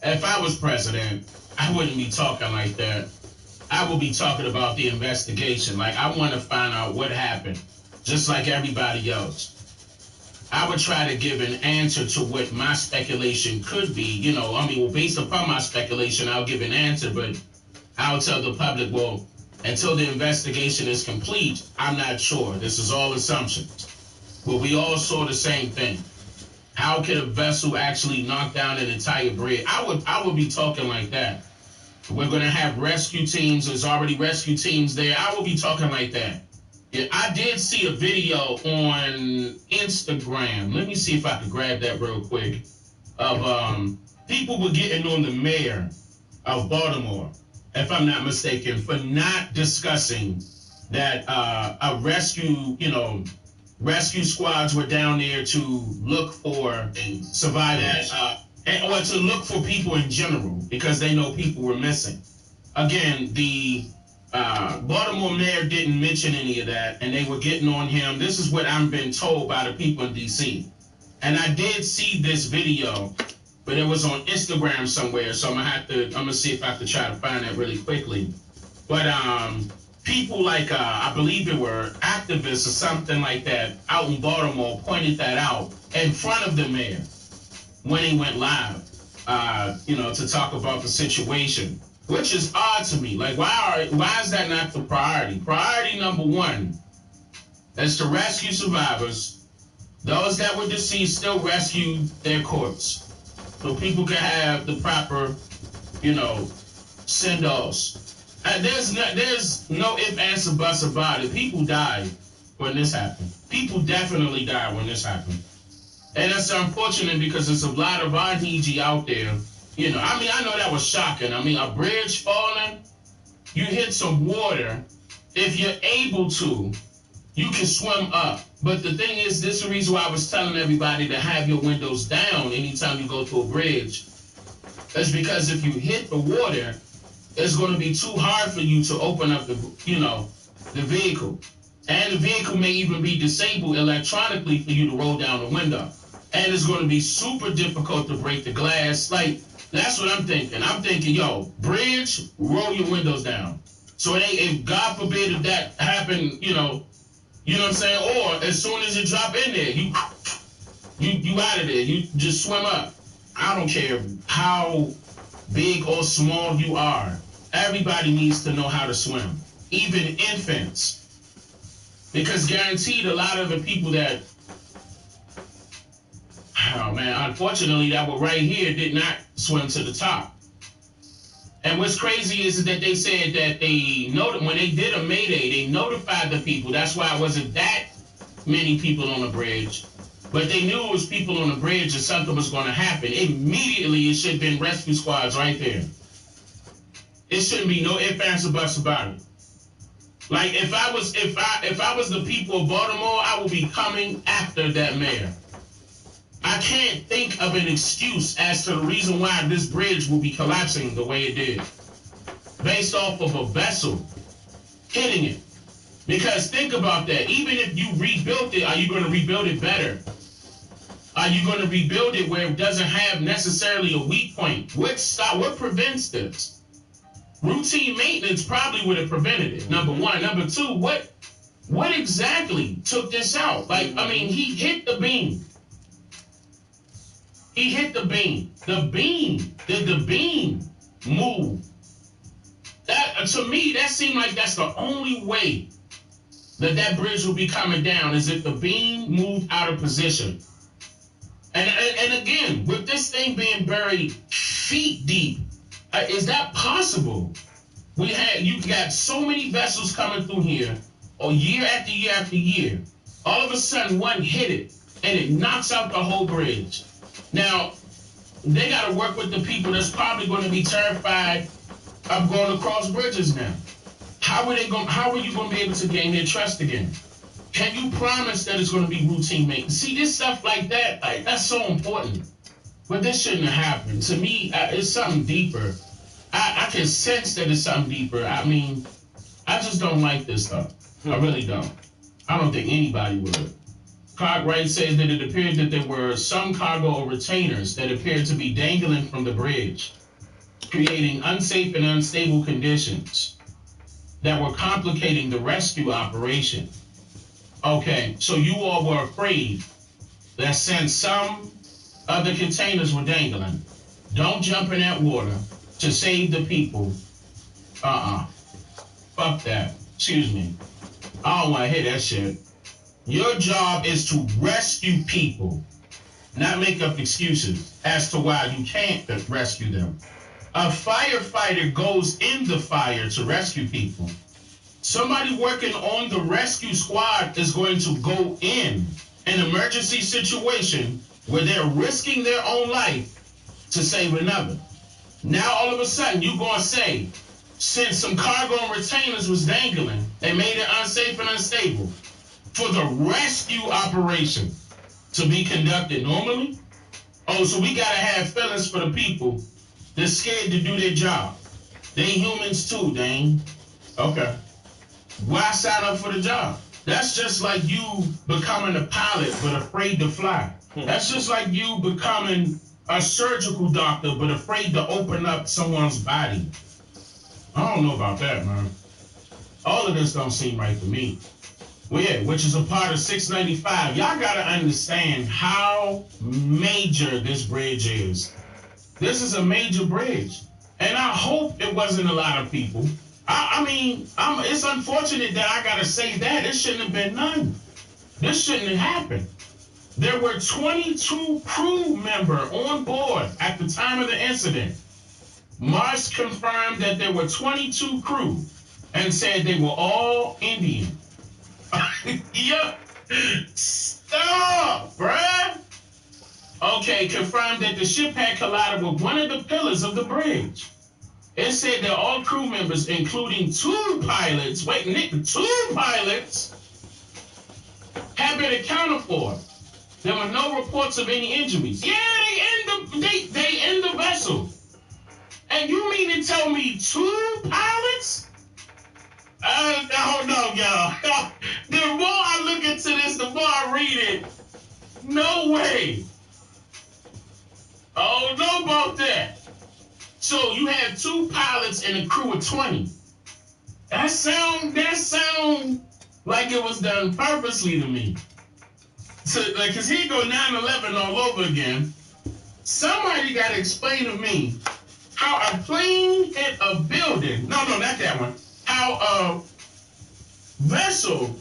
S13: if I was president, I wouldn't be talking like that. I would be talking about the investigation. Like, I want to find out what happened, just like everybody else. I would try to give an answer to what my speculation could be. You know, I mean, well, based upon my speculation, I'll give an answer, but I'll tell the public, well, until the investigation is complete, I'm not sure. This is all assumptions. But we all saw the same thing. How could a vessel actually knock down an entire bridge? I would be talking like that. We're going to have rescue teams. There's already rescue teams there. I will be talking like that. Yeah, I did see a video on Instagram. Let me see if I can grab that real quick. Of people were getting on the mayor of Baltimore, if I'm not mistaken, for not discussing that a rescue, rescue squads were down there to look for survivors. Or to look for people in general, because they know people were missing. Again, the Baltimore mayor didn't mention any of that, and they were getting on him. This is what I've been told by the people in D.C. And I did see this video, but it was on Instagram somewhere, so I'm gonna see if I can try to find that really quickly. But people like, I believe it were activists or something like that out in Baltimore pointed that out in front of the mayor when he went live, to talk about the situation, which is odd to me. Like, why is that not the priority? Priority number one is to rescue survivors. Those that were deceased, still rescue their corpse, so people can have the proper, send-offs. And there's no ifs, ands, or buts about it. People died when this happened. People definitely died when this happened. And that's unfortunate because there's a lot of Ahiji out there You know, I mean, I know that was shocking. I mean, a bridge falling, you hit some water. If you're able to, you can swim up. But the thing is, this is the reason why I was telling everybody to have your windows down anytime you go to a bridge. That's because if you hit the water, it's going to be too hard for you to open up the, you know, the vehicle. And the vehicle may even be disabled electronically for you to roll down the window. And it's going to be super difficult to break the glass. Like, that's what I'm thinking. I'm thinking, yo, bridge, roll your windows down. So if God forbid if that happened, you know what I'm saying? Or as soon as you drop in there, you out of there. You just swim up. I don't care how big or small you are. Everybody needs to know how to swim. Even infants. Because guaranteed a lot of the people that, oh man, unfortunately that were right here did not swim to the top. And what's crazy is that they said that when they did a mayday, they notified the people. That's why it wasn't that many people on the bridge. But they knew it was people on the bridge and something was going to happen. Immediately, it should have been rescue squads right there. It shouldn't be no ifs, ands, or buts about it. Like if I was the people of Baltimore, I would be coming after that mayor. I can't think of an excuse as to the reason why this bridge will be collapsing the way it did. Based off of a vessel hitting it. Because think about that. Even if you rebuilt it, are you going to rebuild it better? Are you going to rebuild it where it doesn't have necessarily a weak point? What prevents this? Routine maintenance probably would have prevented it. Number one. Number two, what exactly took this out? Like, I mean, he hit the beam. He hit the beam. Did the beam move? That, to me, that seemed like that's the only way that bridge will be coming down is if the beam moved out of position. And again, with this thing being buried feet deep, is that possible? You got so many vessels coming through here, or year after year after year. All of a sudden, one hit it, and it knocks out the whole bridge. Now, they got to work with the people that's probably going to be terrified of going across bridges now. How are you going to be able to gain their trust again? Can you promise that it's going to be routine maintenance? See, this stuff like that, that's so important. But this shouldn't have happened. To me, it's something deeper. I can sense that it's something deeper. I mean, I just don't like this stuff. I really don't. I don't think anybody would. Cartwright says that it appeared that there were some cargo retainers that appeared to be dangling from the bridge, creating unsafe and unstable conditions that were complicating the rescue operation. Okay, so you all were afraid that since some of the containers were dangling, don't jump in that water to save the people. Fuck that. Excuse me. I don't want to hear that shit. Your job is to rescue people, not make up excuses as to why you can't rescue them. A firefighter goes in the fire to rescue people. Somebody working on the rescue squad is going to go in an emergency situation where they're risking their own life to save another. Now all of a sudden you're going to say, since some cargo and retainers was dangling, they made it unsafe and unstable for the rescue operation to be conducted normally? Oh, so we got to have feelings for the people that's scared to do their job. They humans too, dang. Okay. Why sign up for the job? That's just like you becoming a pilot but afraid to fly. That's just like you becoming a surgical doctor but afraid to open up someone's body. I don't know about that, man. All of this don't seem right to me. Well, yeah, which is a part of 695. Y'all got to understand how major this bridge is. This is a major bridge. And I hope it wasn't a lot of people. I mean, it's unfortunate that I got to say that. It shouldn't have been none. This shouldn't have happened. There were 22 crew members on board at the time of the incident. Mars confirmed that there were 22 crew and said they were all Indian. Yeah. Stop, bruh. okay, confirmed that the ship had collided with one of the pillars of the bridge. It said that all crew members, including 2 pilots, wait, Nick, 2 pilots, have been accounted for. There were no reports of any injuries. Yeah, they end the vessel. And you mean to tell me 2 pilots? No, y'all. The more I look into this, the more I read it. No way. I don't know about that. So you had 2 pilots and a crew of 20. That sound like it was done purposely to me. So, like, cause here go 9/11 all over again. Somebody got to explain to me how a plane hit a building. No, not that one. How a vessel.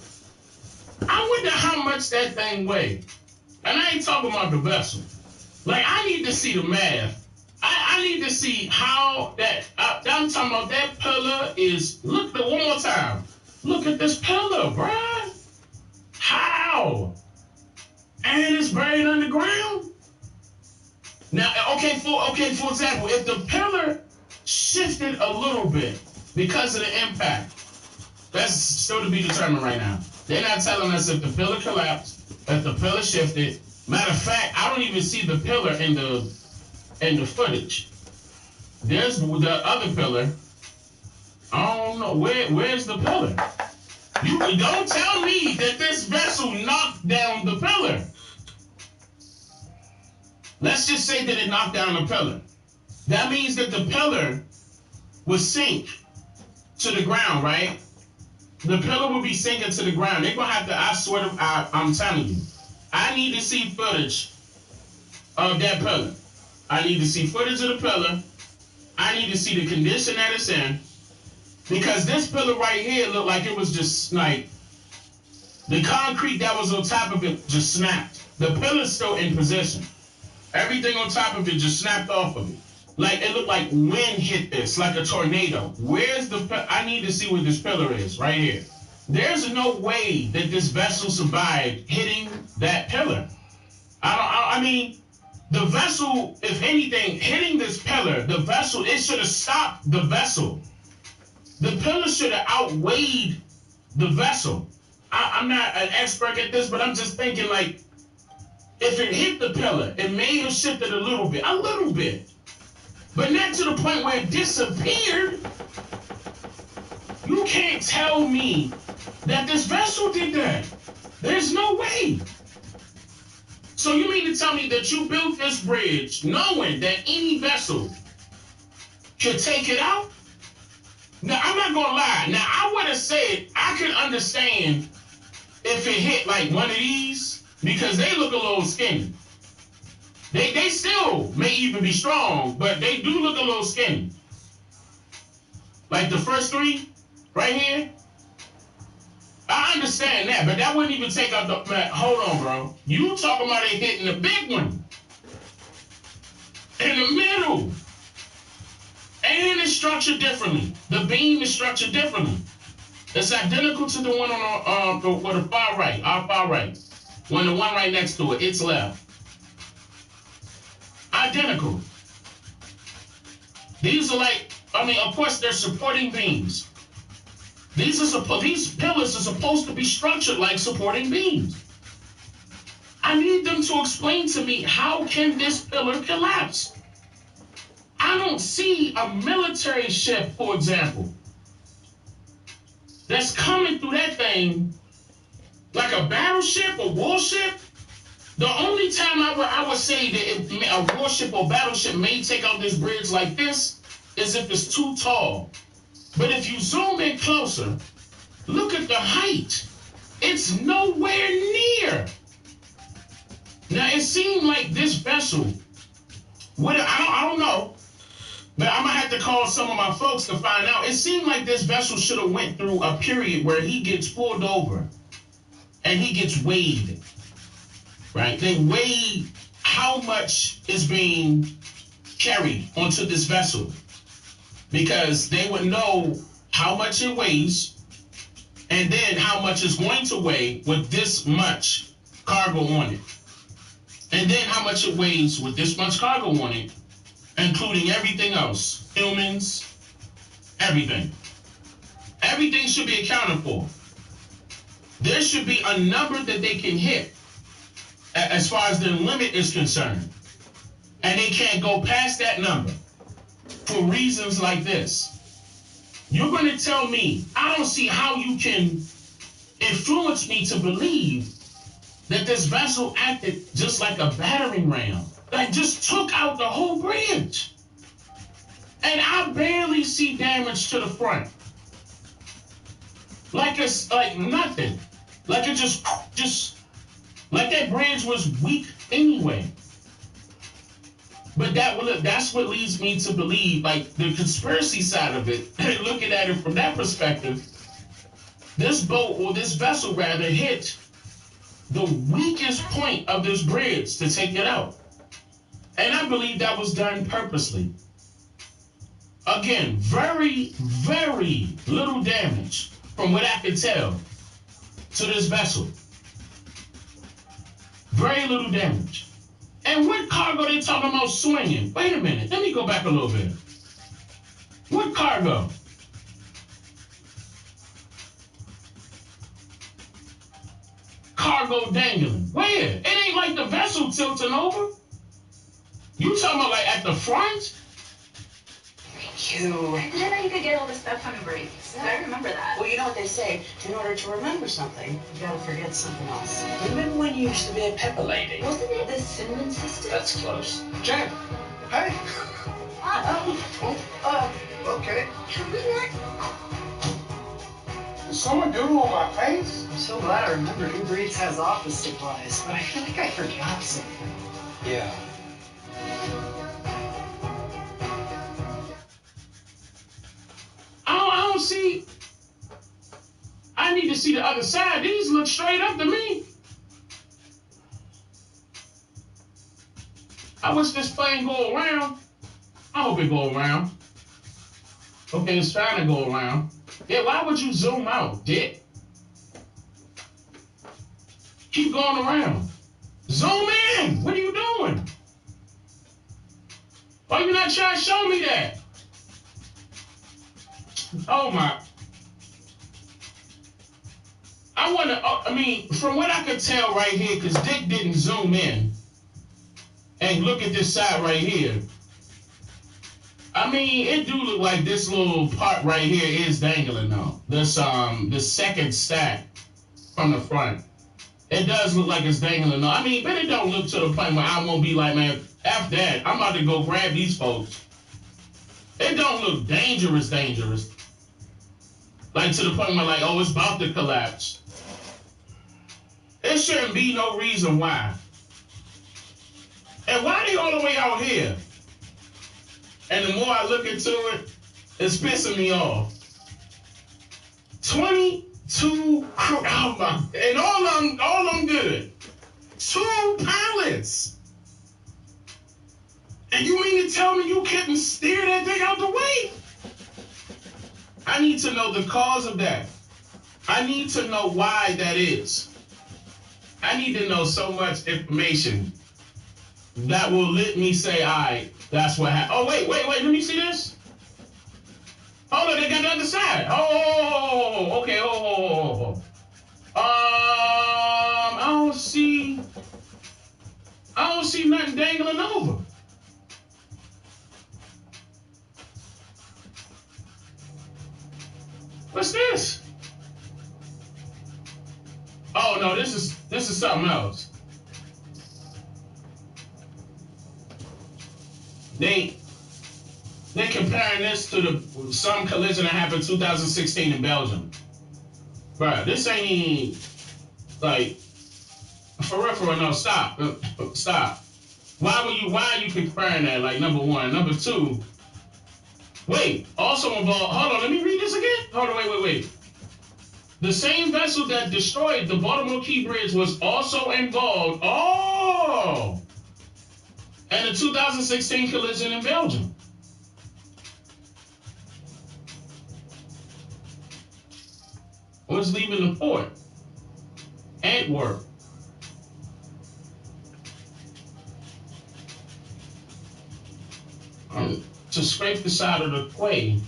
S13: I wonder how much that thing weighed. And I ain't talking about the vessel. Like, I need to see the math. I need to see how that. I'm talking about that pillar is. Look, one more time. Look at this pillar, bruh. How? And it's buried underground. Now, okay, for example, if the pillar shifted a little bit because of the impact, that's still to be determined right now. They're not telling us if the pillar collapsed, if the pillar shifted. Matter of fact, I don't even see the pillar in the footage. There's the other pillar. I don't know where's the pillar. You don't tell me that this vessel knocked down the pillar. Let's just say that it knocked down the pillar. That means that the pillar would sink to the ground, right? The pillar would be sinking to the ground. They're gonna have to. I swear to, I'm telling you, I need to see footage of that pillar. I need to see footage of the pillar. I need to see the condition that it's in. Because this pillar right here looked like it was just like the concrete that was on top of it just snapped. The pillar's still in position. Everything on top of it just snapped off of it. Like it looked like wind hit this, like a tornado. Where's the I need to see where this pillar is, right here. There's no way that this vessel survived hitting that pillar. I mean, the vessel, if anything, hitting this pillar, the vessel, it should have stopped the vessel. The pillar should have outweighed the vessel. I'm not an expert at this, but I'm just thinking like, if it hit the pillar, it may have shifted a little bit, but not to the point where it disappeared. You can't tell me that this vessel did that. There's no way. So you mean to tell me that you built this bridge knowing that any vessel could take it out? Now, I'm not going to lie. Now, I would have said I could understand if it hit like one of these because they look a little skinny. They still may even be strong, but they do look a little skinny. Like the first 3 right here. I understand that, but that wouldn't even take out the... Man, hold on, bro. You talking about it hitting the big one. In the middle. And it's structured differently. The beam is structured differently. It's identical to the one on the far right, our far right. The one right next to it, its left. Identical. These are like, I mean, of course, they're supporting beams. These pillars are supposed to be structured like supporting beams. I need them to explain to me, how can this pillar collapse? I don't see a military ship, for example, that's coming through that thing like a battleship or warship. The only time I would say that a warship or battleship may take out this bridge like this is if it's too tall. But if you zoom in closer, look at the height. It's nowhere near. Now, it seemed like this vessel, I don't know, but I'm going to have to call some of my folks to find out. It seemed like this vessel should have went through a period where he gets pulled over and he gets weighed, right? They weigh how much is being carried onto this vessel because they would know how much it weighs and then how much it's going to weigh with this much cargo on it. And then how much it weighs with this much cargo on it, including everything else, humans, everything. Everything should be accounted for. There should be a number that they can hit as far as the limit is concerned. And they can't go past that number for reasons like this. You're going to tell me, I don't see how you can influence me to believe that this vessel acted just like a battering ram. Like just took out the whole bridge. And I barely see damage to the front. Like it's like nothing. Like it just like that bridge was weak anyway. But that's what leads me to believe, like the conspiracy side of it, looking at it from that perspective, this boat, or this vessel rather, hit the weakest point of this bridge to take it out. And I believe that was done purposely. Again, very, very little damage, from what I can tell, to this vessel. Very little damage. And what cargo they talking about swinging? Wait a minute. Let me go back a little bit. What cargo? Cargo dangling. Where? It ain't like the vessel tilting over. You talking about like at the front?
S16: You. I didn't know you could get all this stuff on a break. So I remember that.
S17: Well, you know what they say. In order to remember something, you gotta forget something else. Remember when you used to be a pepper lady?
S16: Wasn't it the cinnamon sister?
S17: That's close.
S2: Jen. Hey. Okay. Did someone doodle on my face?
S17: I'm so glad I remembered Uber Eats has office supplies, but I feel like I forgot something.
S1: Yeah.
S13: I don't see. I need to see the other side. These look straight up to me. I wish this plane go around. I hope it go around. Okay, it's trying to go around. Yeah, why would you zoom out, dick? Keep going around. Zoom in. What are you doing? Why you not trying to show me that? Oh my. I mean, from what I could tell right here, because Dick didn't zoom in and look at this side right here. I mean, it do look like this little part right here is dangling though. This second stack from the front. It does look like it's dangling though. I mean, but it don't look to the point where I won't be like, man, after that, I'm about to go grab these folks. It don't look dangerous. Like to the point where like, oh, it's about to collapse. There shouldn't be no reason why. And why they all the way out here? And the more I look into it, it's pissing me off. 22 crew, oh my, and all of them good. 2 pilots. And you mean to tell me you couldn't steer that thing out the way? I need to know the cause of that. I need to know why that is. I need to know so much information that will let me say, all right, that's what happened. Oh, wait, let me see this. Oh, look, they got the other side. Oh, okay, I don't see nothing dangling over. What's this? Oh no, this is something else. They comparing this to some collision that happened in 2016 in Belgium. Bruh, this ain't even like for real, no, stop. Why are you comparing that? Like, number one. Number two, wait, also involved, hold on, let me read this again. Hold on, wait. The same vessel that destroyed the Baltimore Key Bridge was also involved, in the 2016 collision in Belgium. Was leaving the port, Antwerp. to scrape the side of the quay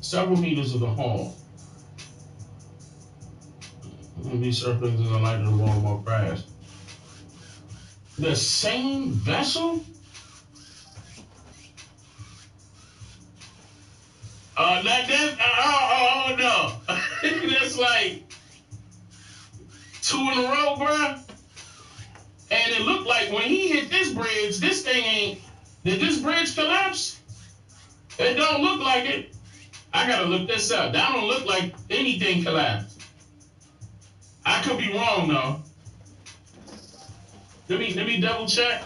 S13: several meters of the hull. These surfaces are likely to roll more fast. The same vessel? Oh no. That's like 2 in a row, bruh. And it looked like when he hit this bridge, this thing ain't. Did this bridge collapse? It don't look like it. I gotta look this up. That don't look like anything collapsed. I could be wrong though. Let me double check.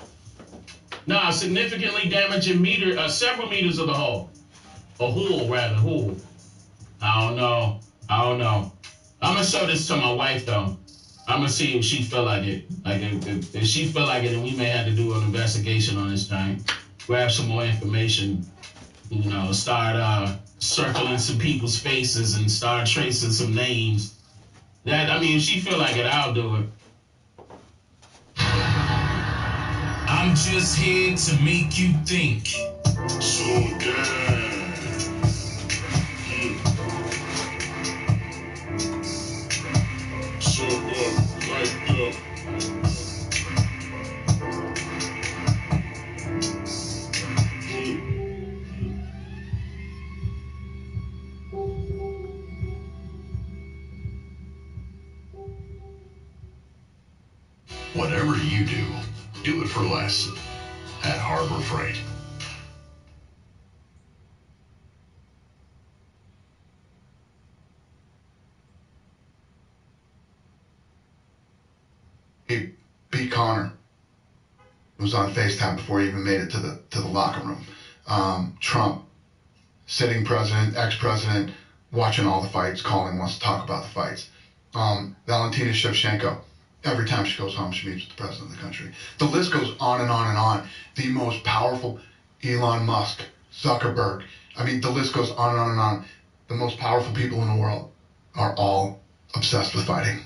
S13: Nah, significantly damaging several meters of the hull. A hull, rather, hull. I don't know. I'm gonna show this to my wife though. I'm gonna see if she feel like it. Like if she feel like it, then we may have to do an investigation on this thing. Grab some more information. You know, start circling some people's faces and start tracing some names. If she feel like it, I'll do it.
S18: I'm just here to make you think.
S10: So damn. So like
S18: Whatever you do it for less at Harbor Freight.
S19: Hey, Pete Connor was on FaceTime before he even made it to the locker room. Trump, sitting president, ex-president, watching all the fights, calling, wants to talk about the fights. Valentina Shevchenko, every time she goes home, she meets with the president of the country. The list goes on and on and on. The most powerful, Elon Musk, Zuckerberg. The list goes on and on and on. The most powerful people in the world are all obsessed with fighting.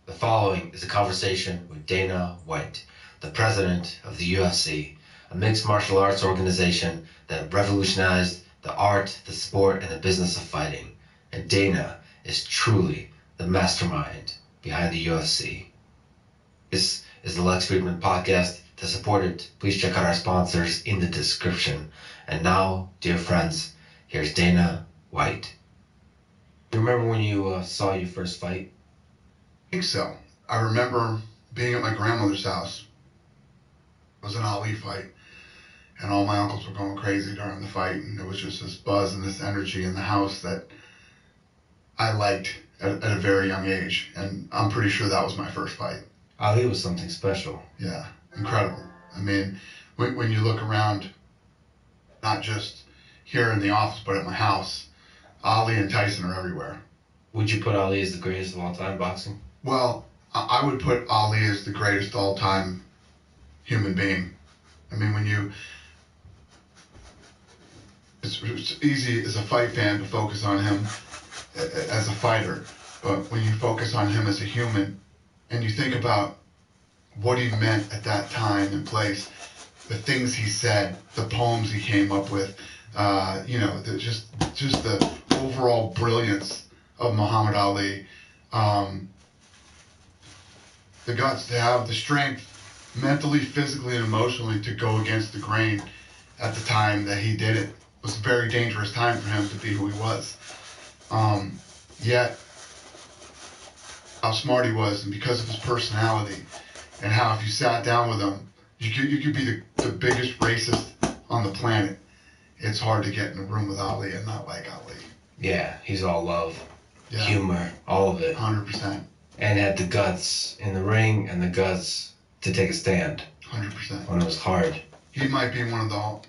S20: The following is a conversation with Dana White, the president of the UFC, a mixed martial arts organization that revolutionized the art, the sport, and the business of fighting. And Dana is truly the mastermind behind the UFC. This is the Lex Friedman Podcast. To support it, please check out our sponsors in the description. And now, dear friends, here's Dana White. You remember when you saw your first fight?
S19: I think so. I remember being at my grandmother's house. It was an Ali fight. And all my uncles were going crazy during the fight. And there was just this buzz and this energy in the house that I liked at a very young age. And I'm pretty sure that was my first fight.
S20: Ali was something special.
S19: Yeah, incredible. When you look around, not just here in the office, but at my house, Ali and Tyson are everywhere.
S20: Would you put Ali as the greatest of all time boxing?
S19: Well, I would put Ali as the greatest all-time human being. It's easy as a fight fan to focus on him as a fighter, but when you focus on him as a human and you think about what he meant at that time and place, the things he said, the poems he came up with, just the overall brilliance of Muhammad Ali, the guts to have the strength mentally, physically, and emotionally to go against the grain at the time that he did it. It was a very dangerous time for him to be who he was. Yet, how smart he was, and because of his personality, and how if you sat down with him, you could be the biggest racist on the planet. It's hard to get in a room with Ali and not like Ali.
S20: Yeah, he's all love, humor, all of it.
S19: 100%.
S20: And had the guts in the ring and the guts to take a stand.
S19: 100%.
S20: When it was hard.
S19: He might be one of the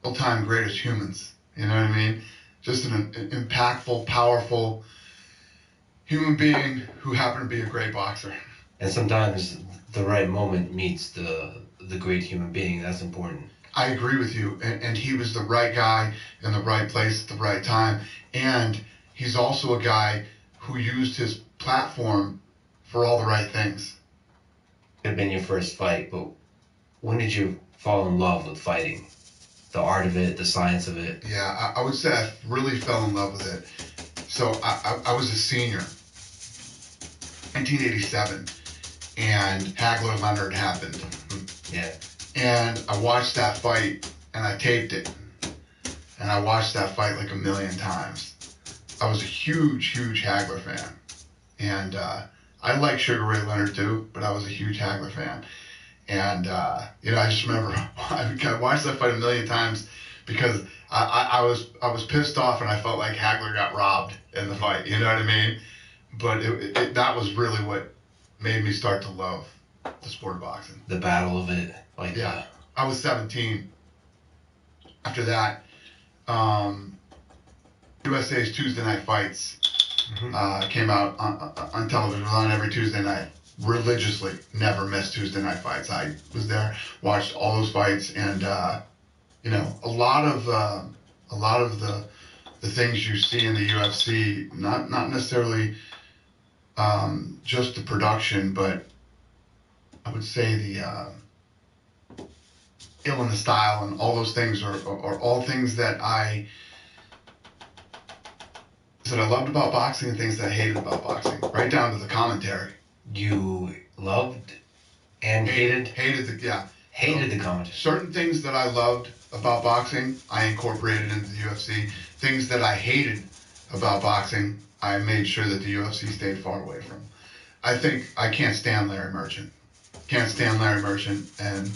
S19: all-time greatest humans. You know what I mean? Just an impactful, powerful human being who happened to be a great boxer.
S20: And sometimes the right moment meets the great human being. That's important.
S19: I agree with you. And he was the right guy in the right place at the right time. And he's also a guy who used his platform for all the right things.
S20: have been your first fight, but when did you fall in love with fighting? The art of it, the science of it?
S19: Yeah, I would say I really fell in love with it. So I was a senior, 1987, and Hagler-Leonard happened.
S20: Yeah.
S19: And I watched that fight, and I taped it. And I watched that fight like a million times. I was a huge Hagler fan. And I like Sugar Ray Leonard too, but I was a huge Hagler fan. And, I just remember I watched that fight a million times because I was pissed off and I felt like Hagler got robbed in the fight. You know what I mean? But that was really what made me start to love the sport of boxing.
S20: The battle of it.
S19: Yeah. I was 17. After that, USA's Tuesday Night Fights came out on television, on every Tuesday night. Religiously, never missed Tuesday Night Fights. I was there, watched all those fights, and a lot of the things you see in the UFC, not necessarily just the production, but I would say the skill and the style and all those things are all things that I loved about boxing and things that I hated about boxing, right down to the commentary.
S20: You loved and hated?
S19: Hated the
S20: commentary.
S19: Certain things that I loved about boxing, I incorporated into the UFC. Things that I hated about boxing, I made sure that the UFC stayed far away from. I think I can't stand Larry Merchant. And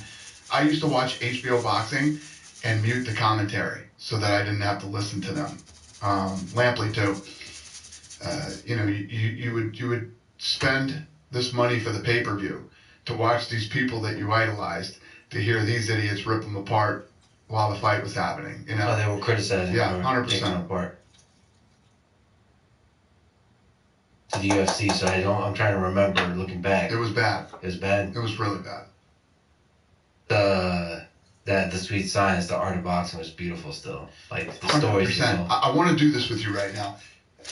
S19: I used to watch HBO Boxing and mute the commentary so that I didn't have to listen to them. Lampley too. You would spend this money for the pay-per-view to watch these people that you idolized, to hear these idiots rip them apart while the fight was happening.
S20: Oh, they were criticizing.
S19: Yeah, 100%.
S20: Taking them apart. To the UFC, so I'm trying to remember looking back.
S19: It was bad.
S20: It was bad.
S19: It was really bad.
S20: The sweet science, the art of boxing was beautiful still. Like the stories.
S19: 100%. I want to do this with you right now.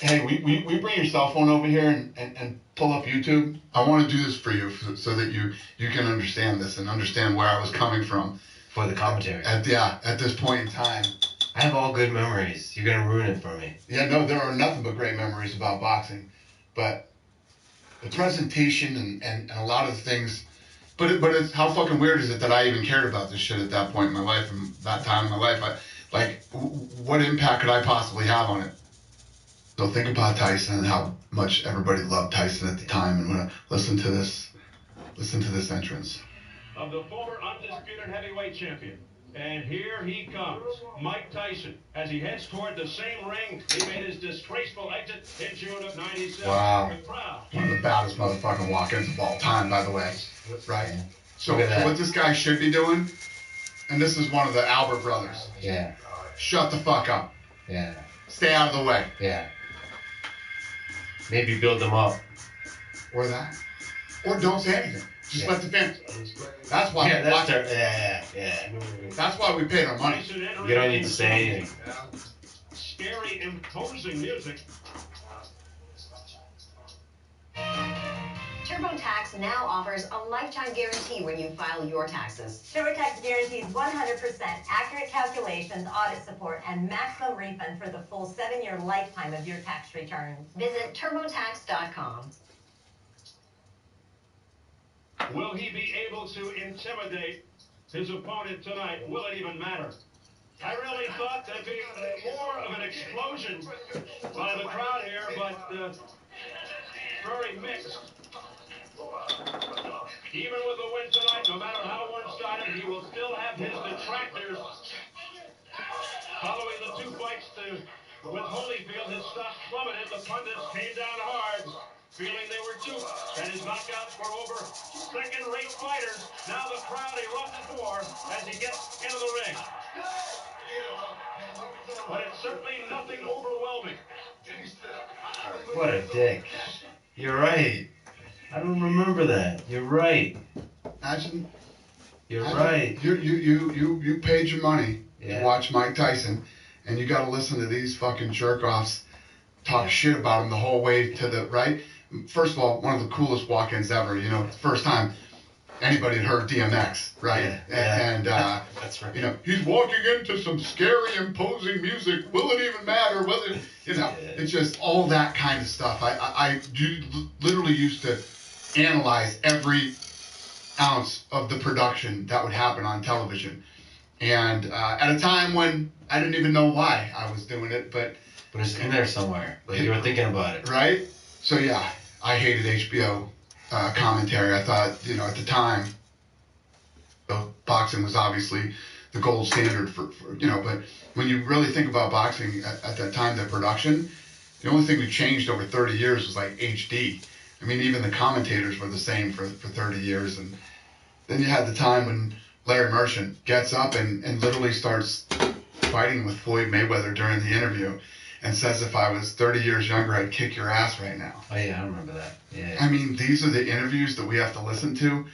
S19: Hey, we bring your cell phone over here and pull up YouTube. I want to do this for you so that you can understand this and understand where I was coming from.
S20: For the commentary.
S19: At this point in time.
S20: I have all good memories. You're going to ruin it for me.
S19: Yeah, no, there are nothing but great memories about boxing. But the presentation and a lot of things. But it's, how fucking weird is it that I even cared about this shit at that point in my life and that time in my life? What impact could I possibly have on it? So think about Tyson and how much everybody loved Tyson at the time, and listen to this entrance.
S21: Of the former undisputed heavyweight champion. And here he comes, Mike Tyson, as he heads toward the same ring he made his disgraceful exit in June of '97.
S19: Wow. One of the baddest motherfucking walk-ins of all time, by the way. Right. So what this guy should be doing, and this is one of the Albert brothers.
S20: Yeah.
S19: Shut the fuck up.
S20: Yeah.
S19: Stay out of the way.
S20: Yeah. Maybe build them up.
S19: Or that. Or don't say anything. Just let the fans. That's why. That's why we paid our money.
S20: You don't need to say anything.
S21: Scary, imposing music.
S22: TurboTax now offers a lifetime guarantee when you file your taxes.
S23: TurboTax guarantees 100% accurate calculations, audit support, and maximum refund for the full 7-year lifetime of your tax returns.
S22: Visit TurboTax.com.
S21: Will he be able to intimidate his opponent tonight? Will it even matter? I really thought there'd be more of an explosion by the crowd here, but very mixed. Even with the win tonight, no matter how one-sided, he will still have his detractors. Following the two fights with Holyfield, his stock plummeted. The pundits came down hard, feeling they were duped, and his knockouts were over second-rate fighters. Now the crowd erupts more as he gets into the ring. But it's certainly nothing overwhelming.
S20: What a dick. You're right. I don't remember that. You're right.
S19: Imagine.
S20: You're right.
S19: You paid your money to watch Mike Tyson, and you got to listen to these fucking jerk-offs talk shit about him the whole way to the right. First of all, one of the coolest walk-ins ever. You know, first time anybody had heard DMX, right? And
S20: that's right.
S19: You know, he's walking into some scary, imposing music. Will it even matter? Whether it's just all that kind of stuff. I literally used to analyze every ounce of the production that would happen on television, and at a time when I didn't even know why I was doing it, but
S20: it's in there somewhere. But you were thinking about it,
S19: right? So yeah, I hated HBO commentary. I thought, you know, at the time, boxing was obviously the gold standard for you know, but when you really think about boxing at that time, the production, the only thing that changed over 30 years was like HD. I mean, even the commentators were the same for 30 years. And then you had the time when Larry Merchant gets up and literally starts fighting with Floyd Mayweather during the interview and says, if I was 30 years younger, I'd kick your ass right now.
S20: Oh, yeah, I remember that. Yeah.
S19: I mean, these are the interviews that we have to listen to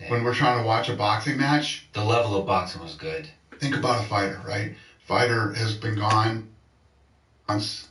S19: when we're trying to watch a boxing match.
S20: The level of boxing was good.
S19: Think about a fighter, right? Fighter has been gone once.